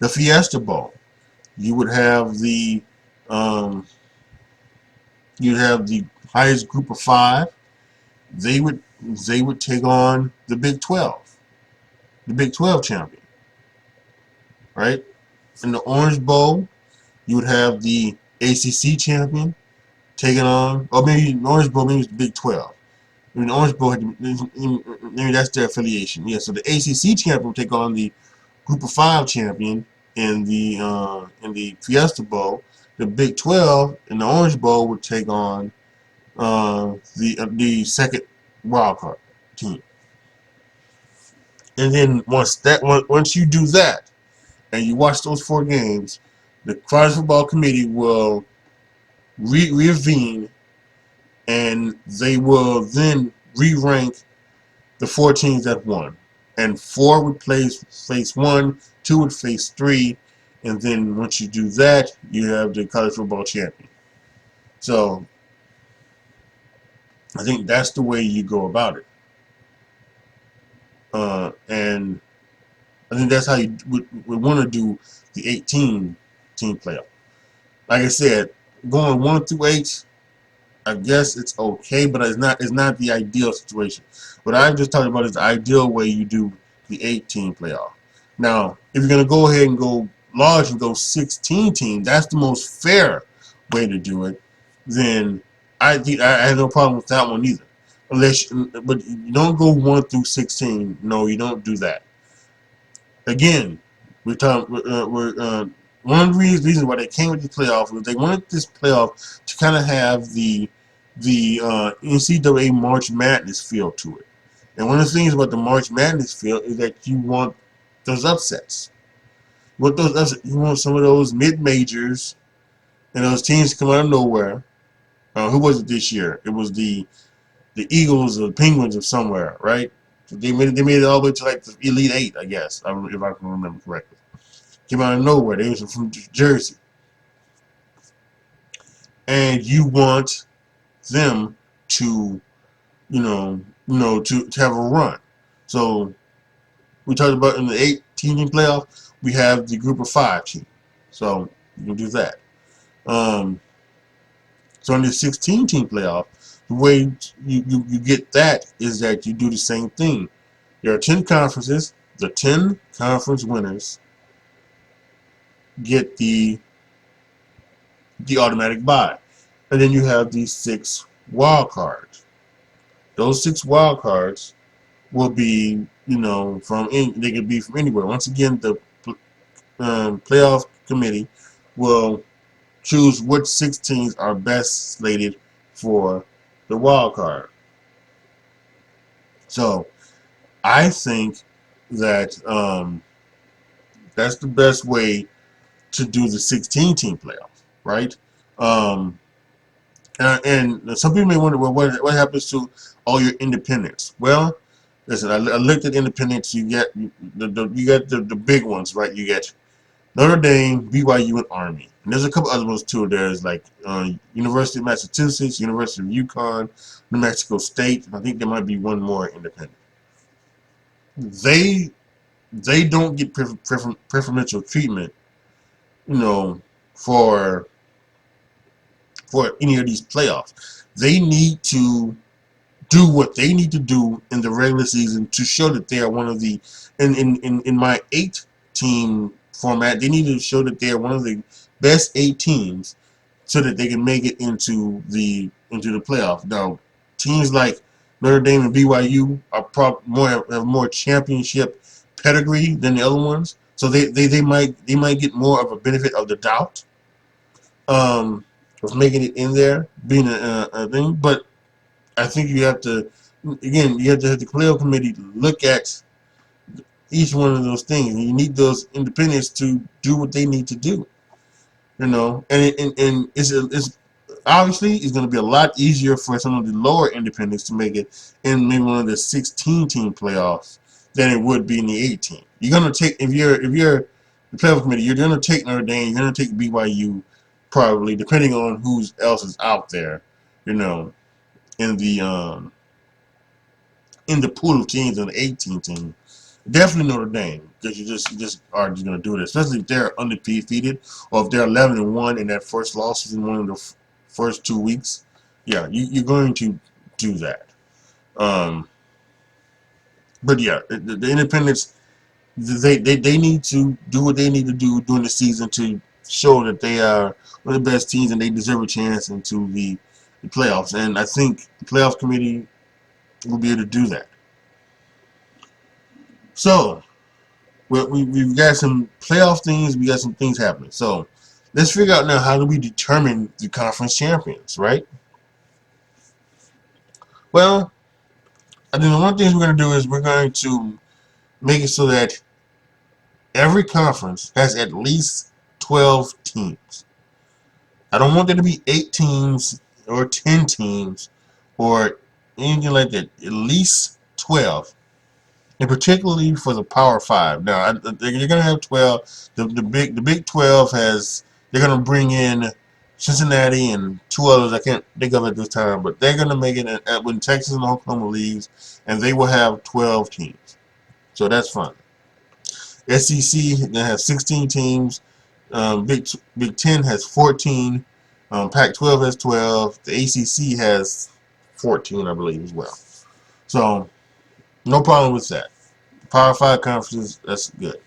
The Fiesta Bowl, you would have um, the highest group of 5. They would take on the Big 12 champion, right? In the Orange Bowl, you would have the ACC champion taking on, or maybe the Orange Bowl, maybe it's the Big 12. I mean, the Orange Bowl, maybe that's their affiliation. Yeah, so the ACC champion will take on the Group of 5 champion in the Fiesta Bowl. The Big 12 in the Orange Bowl would take on the second wild card team. And then once you do that, and you watch those 4 games, the college football committee will reconvene, and they will then re-rank the 4 teams that won. And 4 would face 1, 2 would face 3, and then once you do that, you have the college football champion. So I think that's the way you go about it. And I think that's how you would want to do the 18-team playoff. Like I said, going 1 through 8, I guess it's okay, but it's not the ideal situation. What I'm just talking about is the ideal way you do the 18 playoff. Now, if you're gonna go ahead and go large and go 16 teams, that's the most fair way to do it. Then I have no problem with that one either. But you don't go 1 through 16. No, you don't do that. Again, we're talking. One of the reasons why they came with the playoff was they wanted this playoff to kind of have the NCAA March Madness feel to it. And one of the things about the March Madness feel is that you want those upsets. You want some of those mid-majors and those teams to come out of nowhere. Who was it this year? It was the Eagles or the Penguins or somewhere, right? They made it all the way to like the Elite Eight, I guess, if I can remember correctly. Came out of nowhere. They was from Jersey, and you want them to, to have a run. So we talked about in the 8-team playoff, we have the group of 5 team. So you can do that. So in the 16-team playoff, the way you get that is that you do the same thing. There are 10 conferences. The 10 conference winners get the automatic bye. And then you have these 6 wild cards. Those 6 wild cards will be, they could be from anywhere. Once again, the playoff committee will choose which 6 teams are best slated for the wild card. So I think that that's the best way to do the 16-team playoff, right? Um, and some people may wonder, well, what happens to all your independents? Well, listen, I looked at independents. You get the big ones, right? You get Notre Dame, BYU, and Army. And there's a couple other ones too. There's like University of Massachusetts, University of Yukon, New Mexico State, and I think there might be one more independent. They don't get preferential treatment, you know, for any of these playoffs. They need to do what they need to do in the regular season to show that they are one of the in my 8-team format. They need to show that they are one of the best 8 teams so that they can make it into the playoff. Now, teams like Notre Dame and BYU are have more championship pedigree than the other ones, so they might get more of a benefit of the doubt of making it in there, being a thing. But I think you have to, again, you have to have the playoff committee look at each one of those things. And you need those independents to do what they need to do, and it's obviously it's going to be a lot easier for some of the lower independents to make it in maybe one of the 16-team playoffs than it would be in the 18. You're going to take if you're the playoff committee, you're going to take Notre Dame, you're going to take BYU, probably depending on who else is out there, in the pool of teams in the 18 team. Definitely Notre Dame, because you just are just going to do it, especially if they're undefeated or if they're 11-1 and that first loss is in one of the first 2 weeks. Yeah, you're going to do that. But yeah, the independents, they need to do what they need to do during the season to show that they are one of the best teams and they deserve a chance into the playoffs. And I think the playoff committee will be able to do that. So we've got some playoff things. We got some things happening. So let's figure out now, how do we determine the conference champions, right? Well, I think one of the things we're going to do is we're going to make it so that every conference has at least 12 teams. I don't want there to be 8 teams or 10 teams or anything like that. At least 12. And particularly for the Power 5. Now, you're going to have 12. The Big 12 has, they're going to bring in Cincinnati and 2 others I can't think of at this time, but they're going to make it when Texas and Oklahoma leaves, and they will have 12 teams. So that's fun. SEC going to have 16 teams. Big 10 has 14. Pac-12 has 12. The ACC has 14, I believe, as well. So no problem with that. Power 5 conferences, that's good.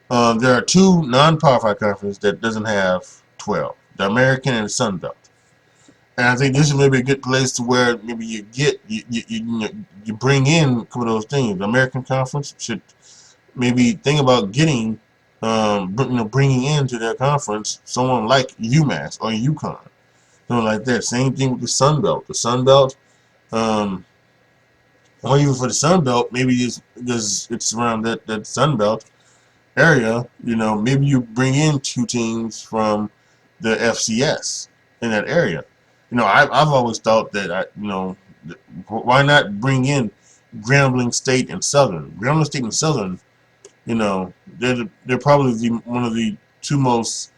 There are 2 non-Power 5 conferences that doesn't have 12. The American and the Sun Belt. And I think this is maybe a good place to where maybe you bring in a couple of those things. The American Conference should maybe think about getting, bringing into their conference someone like UMass or UConn, something like that. Same thing with the Sun Belt. The Sun Belt, or even for the Sun Belt, maybe it's because it's around that Sun Belt area. Maybe you bring in 2 teams from the FCS in that area. I've always thought that why not bring in Grambling State and Southern. Grambling State and Southern, they're probably one of the two most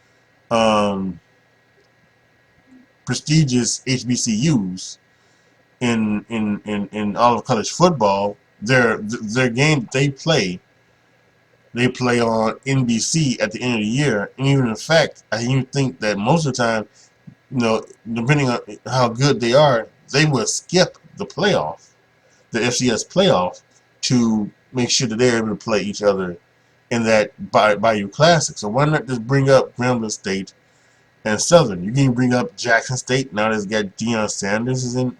um, prestigious HBCUs in all of college football. Their game they play on NBC at the end of the year, and even in fact, I even think that most of the time, depending on how good they are, they will skip the playoff, the FCS playoff, to make sure that they're able to play each other in that Bayou Classic. So why not just bring up Grambling State and Southern? You can bring up Jackson State. Now that's got Deion Sanders is in,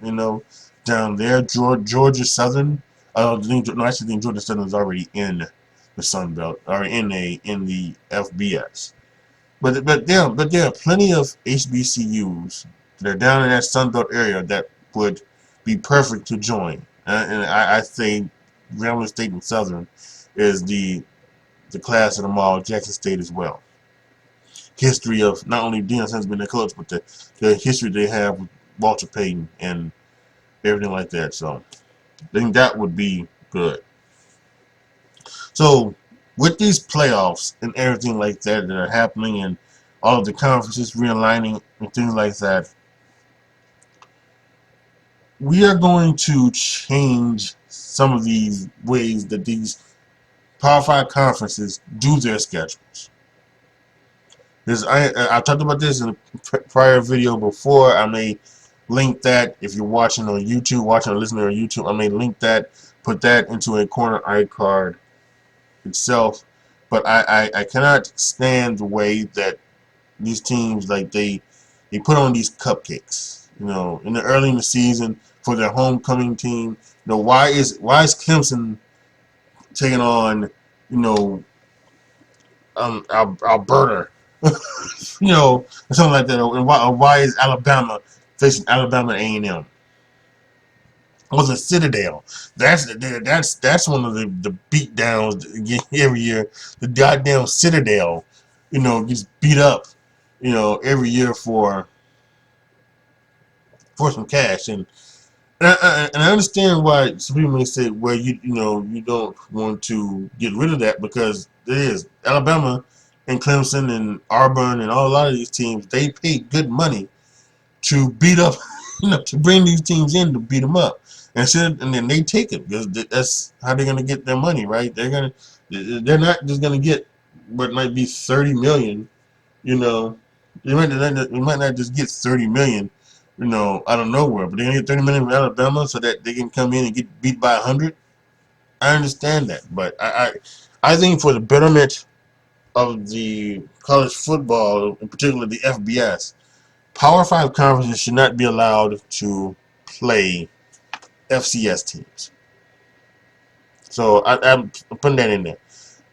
down there. Georgia Southern. No, I actually think Georgia Southern is already in the Sun Belt, or in the FBS. But there are plenty of HBCUs that are down in that Sun Belt area that would be perfect to join. And I think Grambling State and Southern is the class of them all. Jackson State as well. History of not only Deion Sanders being their coach, but the history they have with Walter Payton and everything like that. So I think that would be good. So with these playoffs and everything like that that are happening, and all of the conferences realigning and things like that, we are going to change some of these ways that these Power 5 conferences do their schedules. Because I talked about this in a prior video before. I may link that if you're watching on YouTube, watching or listening on YouTube. I may link that, put that into a corner iCard itself. But I cannot stand the way that these teams, like they put on these cupcakes, in the early in the season for their homecoming team. Why is Clemson taking on, Alberta, something like that, and why is Alabama facing Alabama A&M? Or the Citadel. That's one of the beat downs every year. The goddamn Citadel, gets beat up, every year for some cash. And I understand why some people may say, well, you don't want to get rid of that, because it is Alabama and Clemson and Auburn and a lot of these teams. They pay good money to beat up, to bring these teams in to beat them up, and then they take it, because that's how they're gonna get their money, right? They're not just gonna get what might be 30 million. You know, you might not just get 30 million, out of nowhere, but they're gonna get 30 million from Alabama so that they can come in and get beat by 100. I understand that, but I think for the betterment of the college football, in particular the FBS, Power 5 conferences should not be allowed to play FCS teams. So I'm putting that in there.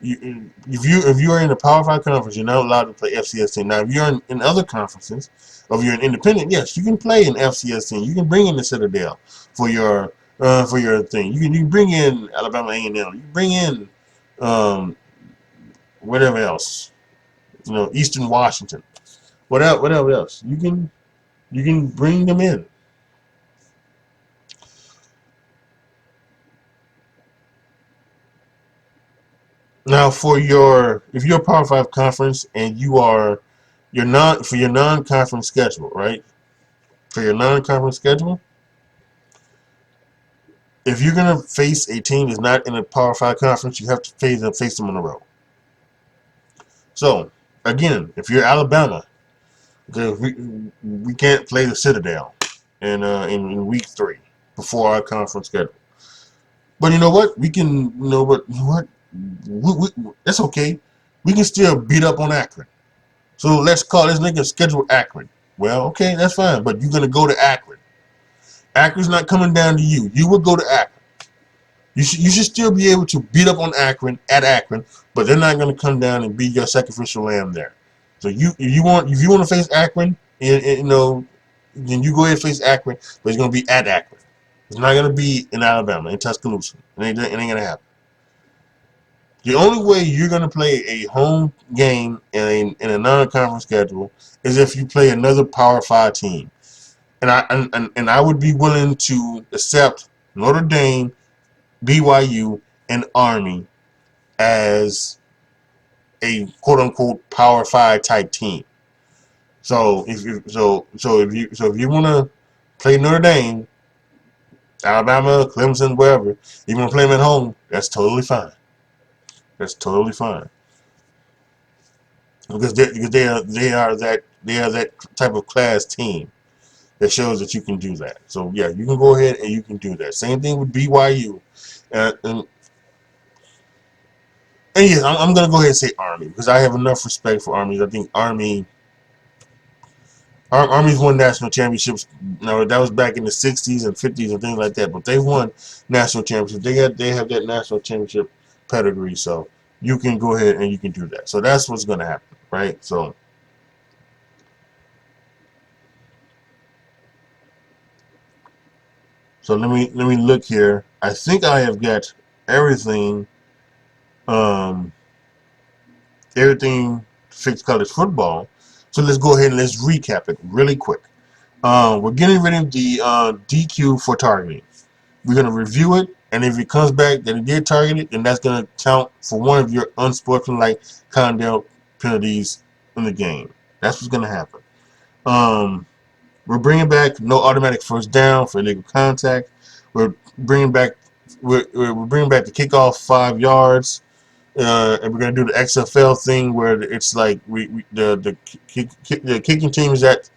If you are in the Power 5 conference, you're not allowed to play FCS team. Now, if you're in other conferences, or if you're an independent, yes, you can play an FCS team. You can bring in the Citadel for your thing. You can bring in Alabama A&M. You can bring in whatever else, Eastern Washington, whatever else. You can bring them in. Now, if you're a Power 5 conference and you're not for your non-conference schedule, right? For your non-conference schedule, if you're gonna face a team that's not in a Power 5 conference, you have to face them on the road. So, again, if you're Alabama, because we can't play the Citadel in week 3 before our conference schedule. But you know what? We can. That's okay. We can still beat up on Akron. So let's make a schedule Akron. Well, okay, that's fine. But you're gonna go to Akron. Akron's not coming down to you. You will go to Akron. You should still be able to beat up on Akron at Akron, but they're not going to come down and be your sacrificial lamb there. So if you want to face Akron, then you go ahead and face Akron, but it's going to be at Akron. It's not going to be in Alabama, in Tuscaloosa. It ain't going to happen. The only way you're going to play a home game in a non-conference schedule is if you play another Power 5 team. And I would be willing to accept Notre Dame BYU, and Army as a quote unquote Power 5 type team. So if you want to play Notre Dame, Alabama, Clemson, wherever, you want to play them at home, that's totally fine. That's totally fine. Because they are that type of class team that shows that you can do that. So yeah, you can go ahead and you can do that. Same thing with BYU, and yes, I'm gonna go ahead and say Army because I have enough respect for Army. I think Army's won national championships. Now that was back in the '60s and '50s and things like that, but they've won national championships. They have that national championship pedigree. So you can go ahead and you can do that. So that's what's gonna happen, right? So let me look here. I think I have got everything um everything fixed college football. So let's go ahead and let's recap it really quick. We're getting rid of the DQ for targeting. We're gonna review it, and if it comes back that it did target it, then that's gonna count for one of your unsportsmanlike conduct penalties in the game. That's what's gonna happen. Um, we're bringing back no automatic first down for illegal contact. We're bringing back we're bringing back the kickoff 5 yards, and we're gonna do the XFL thing where it's like the kicking team is at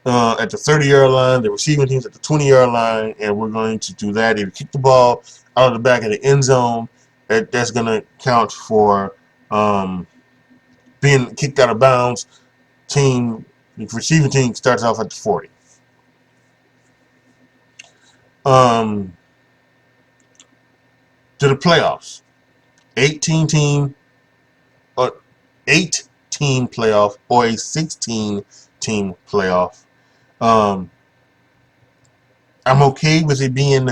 the 30-yard line, the receiving team's at the 20-yard line, and we're going to do that. If you kick the ball out of the back of the end zone, that's going to count for being kicked out of bounds. The receiving team starts off at the 40. Um, to the playoffs, 18 team, or 8-team playoff, or a 16-team playoff. Um, I'm okay with it being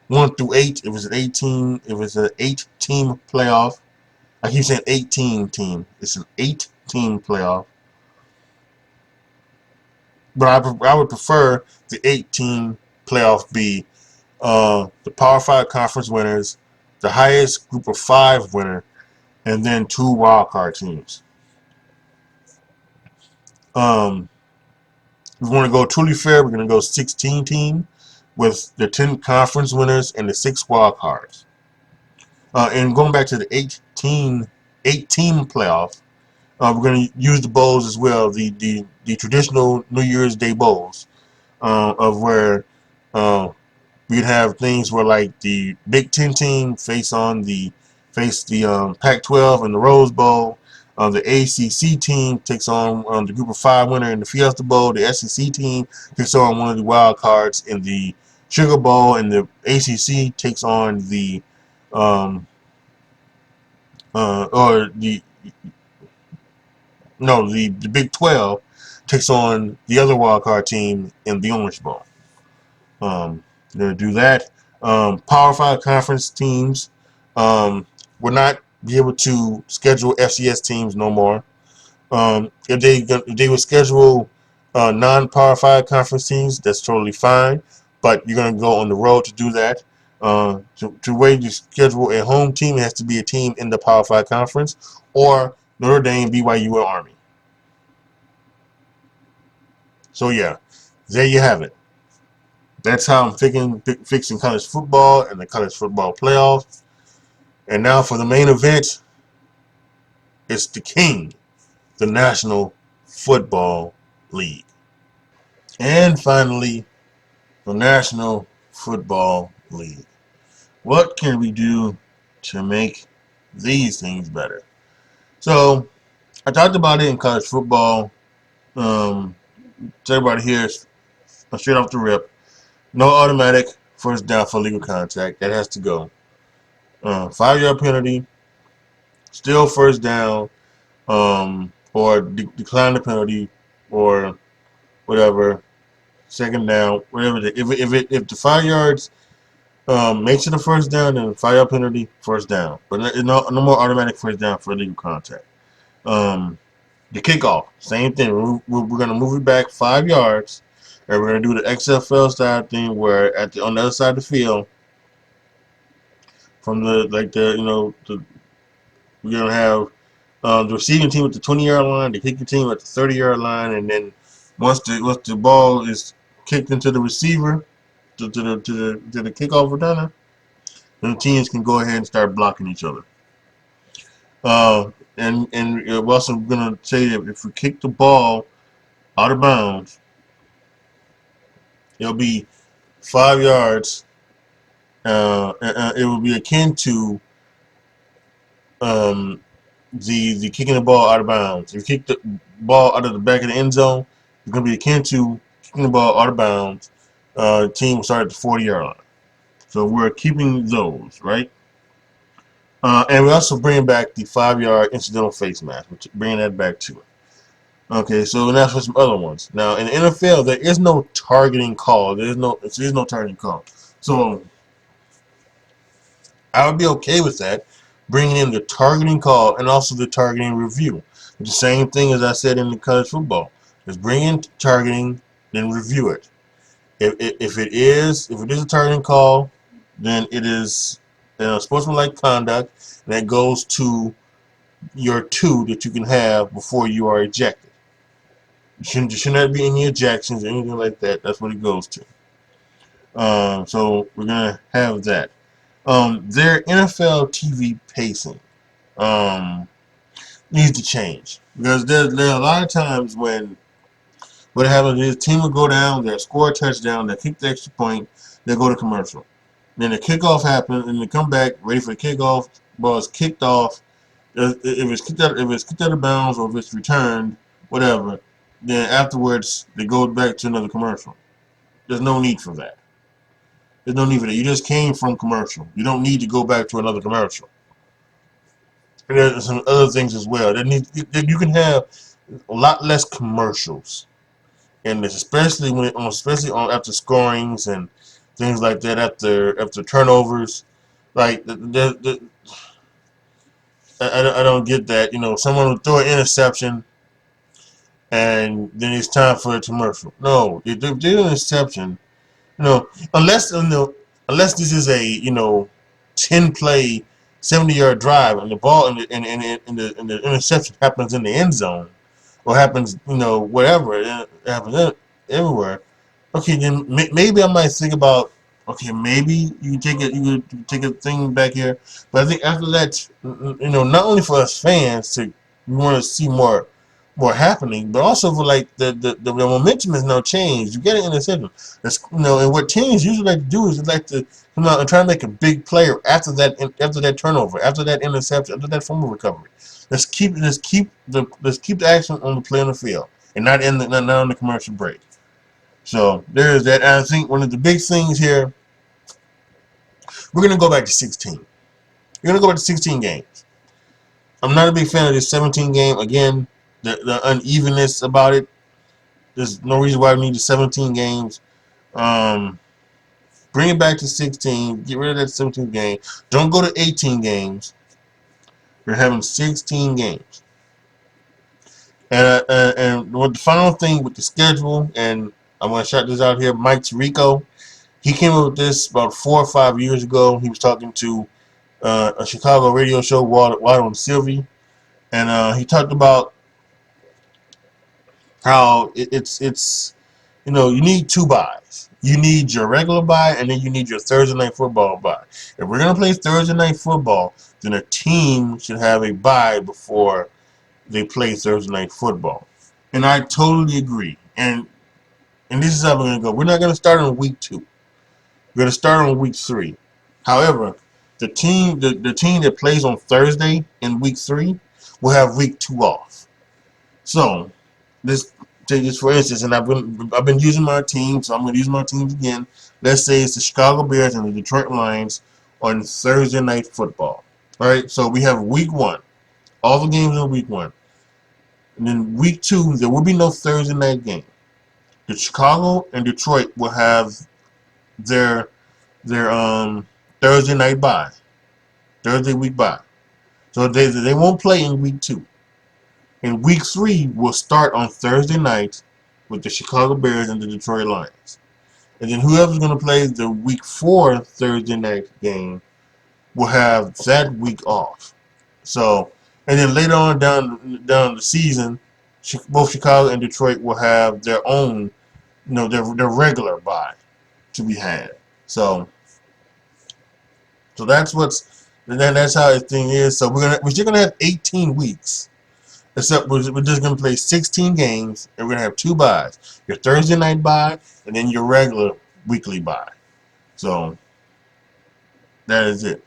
1 through 8. It was an 18. It was an 8-team playoff. I keep saying 18-team. It's an 8-team playoff. But I would prefer the 8-team playoff be the Power 5 conference winners, the highest group of 5 winner, and then 2 wildcard teams. Um, if we want to go truly fair, we're going to go 16-team with the 10 conference winners and the 6 wildcards. And going back to the 8-team playoff, we're going to use the bowls as well, the traditional New Year's Day bowls, of where we'd have things where like the Big Ten team face the Pac-12 in the Rose Bowl. The ACC team takes on the Group of 5 winner in the Fiesta Bowl. The SEC team takes on one of the wild cards in the Sugar Bowl, and the ACC takes on the or the no the Big 12 takes on the other wild card team in the Orange Bowl. We're going to do that. Power 5 conference teams will not be able to schedule FCS teams no more. If they would schedule non-Power 5 conference teams, that's totally fine. But you're going to go on the road to do that. To way you schedule a home team, it has to be a team in the Power 5 conference, or Notre Dame, BYU, or Army. So yeah, there you have it. That's how I'm fixing college football and the college football playoff. And now for the main event, it's the king, the National Football League. And finally, the National Football League. What can we do to make these things better? So, I talked about it in college football. Um, to everybody here, straight off the rip, no automatic first down for legal contact. That has to go. 5-yard penalty, still first down, or decline the penalty, or whatever, second down, whatever. If the 5 yards makes it a first down, then 5-yard penalty, first down. But no more automatic first down for illegal contact. The kickoff, same thing. We're gonna move it back 5 yards, and we're gonna do the XFL style thing where on the other side of the field, from the like the you know the we're gonna have the receiving team at the 20-yard line, the kicking team at the 30-yard line, and then once the ball is kicked into the receiver to the kickoff returner, then the teams can go ahead and start blocking each other. And we're also gonna say that if we kick the ball out of bounds, it'll be 5 yards. It will be akin to um, the kicking the ball out of bounds. If you kick the ball out of the back of the end zone, it's going to be akin to kicking the ball out of bounds. Team will start at the 40-yard line. So we're keeping those, right? And we're also bringing back the 5-yard incidental face mask, which bringing that back to it. Okay, so that's for some other ones. Now in the NFL, there is no targeting call. There is no targeting call. So I would be okay with that, bringing in the targeting call and also the targeting review. The same thing as I said in the college football. Just bring in targeting, then review it. If it is a targeting call, then it is sportsmanlike conduct that goes to your two that you can have before you are ejected. Should not be any ejections or anything like that. That's what it goes to. So we're gonna have that. Their NFL TV pacing needs to change because there are a lot of times when what happens is the team will go down, they'll score a touchdown, they'll kick the extra point, they'll go to commercial. Then the kickoff happens, and they come back ready for the kickoff. Ball is kicked off. If it's kicked out of bounds or if it's returned, whatever. Then afterwards they go back to another commercial. There's no need for that. There's no need for that. You just came from commercial. You don't need to go back to another commercial. And there's some other things as well. You can have a lot less commercials in this, especially on after scorings and things like that after turnovers. Like I don't get that. Someone will throw an interception and then it's time for a commercial. No, if they do an interception, you know, unless unless this is a 10-play 70-yard drive and the ball and the interception happens in the end zone or happens whatever it happens everywhere. Okay, then maybe I might think about, okay, maybe you can take a thing back here, but I think after that, not only for us fans we want to see more happening, but also for like the momentum has now changed. You get an interception. That's and what teams usually like to do is they like to come out and try to make a big play after that turnover, after that interception, after that fumble recovery. Let's keep the action on the play on the field and not on the commercial break. So there's that. And I think one of the big things here, we're gonna go back to 16. We're gonna go back to 16 games. I'm not a big fan of this 17 game. Again, the unevenness about it. There's no reason why we need the 17 games. Um, Bring it back to 16. Get rid of that 17 game. Don't go to 18 games. We're having 16 games. And what the final thing with the schedule, and I'm gonna shout this out here, Mike Tirico. He came up with this about 4 or 5 years ago. He was talking to a Chicago radio show, Waddle and Sylvie, and he talked about how it's you need two buys. You need your regular buy, and then you need your Thursday night football buy. If we're gonna play Thursday night football, then a team should have a buy before they play Thursday night football. And I totally agree. And this is how we're gonna go. We're not gonna start on week 2. We're gonna start on week 3. However, the team that plays on Thursday in week 3 will have week 2 off. So this take this for instance, and I've been using my team, so I'm gonna use my teams again. Let's say it's the Chicago Bears and the Detroit Lions on Thursday night football. All right, so we have week 1, all the games in week 1, and then week 2 there will be no Thursday night game. The Chicago and Detroit will have their Thursday night bye, Thursday week bye. So they won't play in week 2. And week 3 will start on Thursday night with the Chicago Bears and the Detroit Lions. And then whoever's going to play the week 4 Thursday night game will have that week off. So, and then later on down the season, both Chicago and Detroit will have their own, their regular bye to be had. So that's how the thing is. So we're still gonna have 18 weeks, except we're just gonna play 16 games, and we're gonna have two byes: your Thursday night bye, and then your regular weekly bye. So that is it.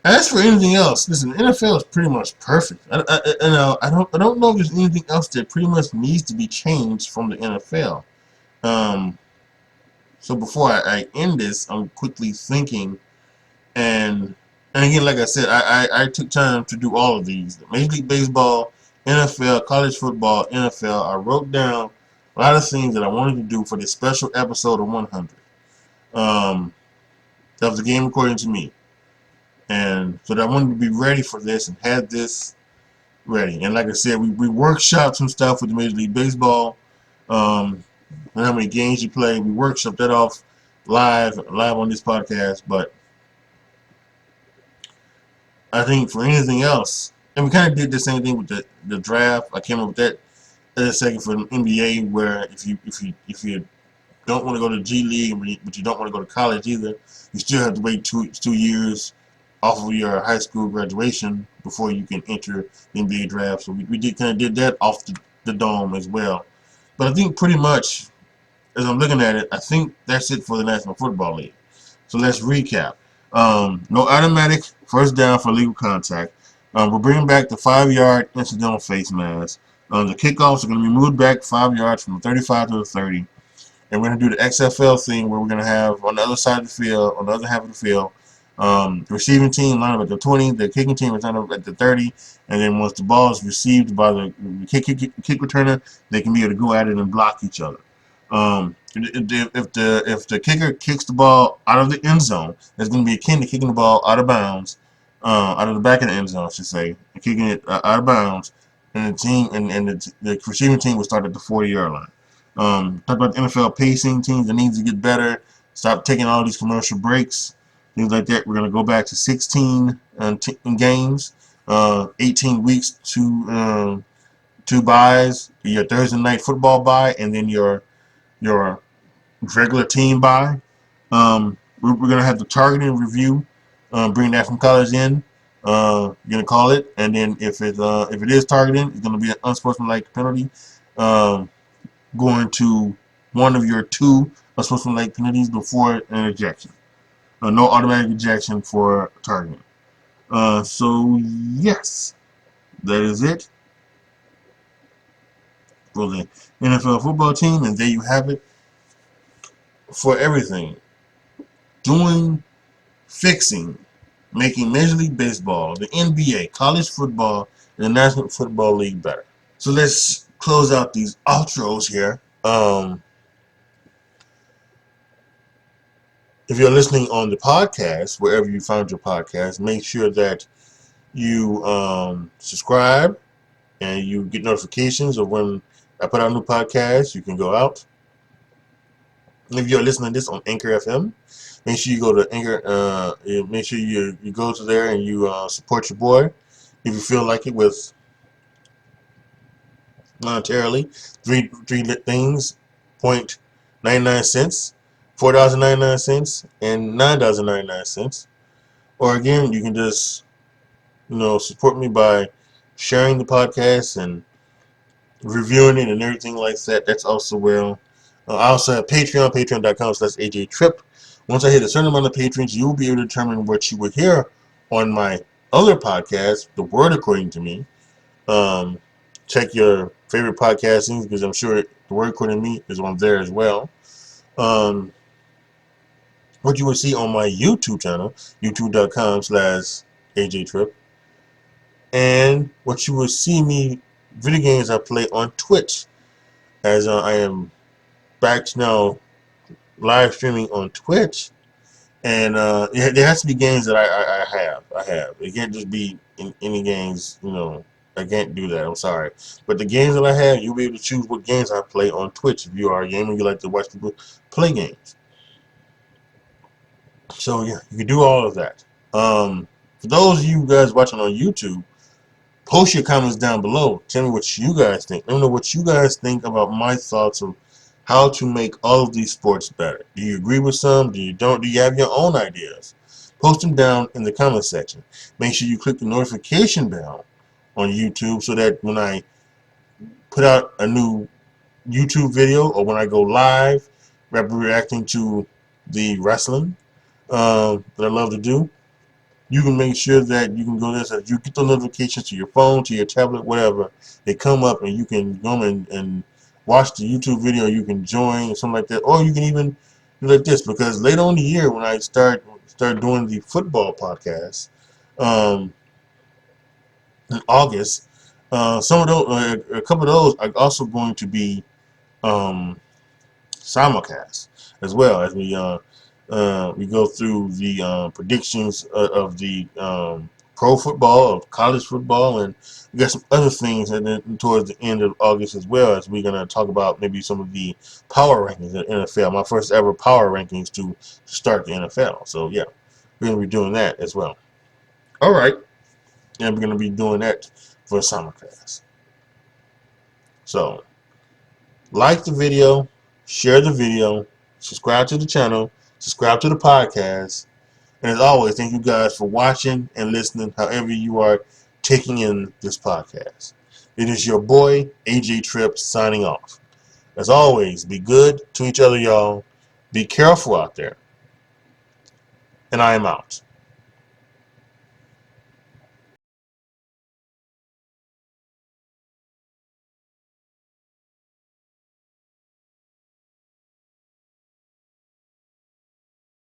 As for anything else, listen, the NFL is pretty much perfect. I don't know if there's anything else that pretty much needs to be changed from the NFL. Um, so before I end this, I'm quickly thinking, and and again, like I said, I took time to do all of these: Major League Baseball, NFL, college football, NFL. I wrote down a lot of things that I wanted to do for this special episode of 100. Um, that was the game according to me. And so that I wanted to be ready for this and had this ready. And like I said, we workshopped some stuff with the Major League Baseball, and how many games you play. We workshopped that off live on this podcast. But I think for anything else, and we kind of did the same thing with the draft. I came up with that in a second for the NBA, where if you don't want to go to G League, but you don't want to go to college either, you still have to wait two years off of your high school graduation before you can enter the NBA draft. So we did that off the dome as well. But I think pretty much, as I'm looking at it, I think that's it for the National Football League. So let's recap. No automatic first down for legal contact. We're bringing back the 5-yard incidental face mask. The kickoffs are going to be moved back 5 yards from the 35 to the 30. And we're going to do the XFL thing where we're going to have on the other side of the field, on the other half of the field, the receiving team line up at the 20, the kicking team is line up at the 30, and then once the ball is received by the kick returner, they can be able to go at it and block each other. If the kicker kicks the ball out of the end zone, it's going to be akin to kicking the ball out of bounds, out of the back of the end zone, I should say, and kicking it out of bounds, and the receiving team will start at the 40-yard line. Talk about the NFL pacing teams that needs to get better. Stop taking all these commercial breaks, things like that. We're going to go back to 16 games, 18 weeks, two buys, your Thursday night football buy, and then your regular team buy. We're going to have the targeting review, bring that from college in. You're going to call it, and then if it is targeting, it's going to be an unsportsmanlike penalty. Going to one of your two unsportsmanlike penalties before an ejection. No automatic ejection for targeting. So yes, that is it for the NFL football team, and there you have it for everything. Fixing, making Major League Baseball, the NBA, college football, and the National Football League better. So let's close out these outros here. If you're listening on the podcast, wherever you found your podcast, make sure that you subscribe and you get notifications of when I put out a new podcast. You can go out. If you're listening to this on Anchor FM, make sure you go to Anchor. Make sure you go to there and you support your boy if you feel like it with monetarily. Three things, 0.99 cents, $4.99, and $9.99. Or again, you can just support me by sharing the podcast and reviewing it and everything like that. That's also well. I also have Patreon, patreon.com/AJTRIP. Once I hit a certain amount of patrons, you will be able to determine what you would hear on my other podcast, The Word According to Me. Check your favorite podcastings because I'm sure The Word According to Me is on there as well. What you will see on my YouTube channel, youtube.com/AJTrip. And what you will see me, video games I play on Twitch, as I am back to now live streaming on Twitch. And there has to be games that I have. It can't just be in any games, I can't do that. I'm sorry. But the games that I have, you'll be able to choose what games I play on Twitch. If you are a gamer, you like to watch people play games. So yeah, you can do all of that. For those of you guys watching on YouTube, post your comments down below. Tell me what you guys think. Let me know what you guys think about my thoughts of how to make all of these sports better. Do you agree with some? Do you don't? Do you have your own ideas? Post them down in the comment section. Make sure you click the notification bell on YouTube so that when I put out a new YouTube video or when I go live reacting to the wrestling that I love to do, you can make sure that you can go there so that you get the notifications to your phone, to your tablet, whatever. They come up and you can go and watch the YouTube video. You can join or something like that, or you can even do like this, because later on in the year when I start doing the football podcast um, in August, some of those, a couple of those are also going to be um, simulcast as well as we go through the predictions of the pro football, of college football, and we got some other things. And then towards the end of August as well, as we're gonna talk about maybe some of the power rankings in the NFL. My first ever power rankings to start the NFL. So yeah, we're gonna be doing that as well. All right, and we're gonna be doing that for simulcast. So like the video, share the video, subscribe to the channel, subscribe to the podcast. And as always, thank you guys for watching and listening, however you are taking in this podcast. It is your boy, AJTRIP, signing off. As always, be good to each other, y'all. Be careful out there. And I am out.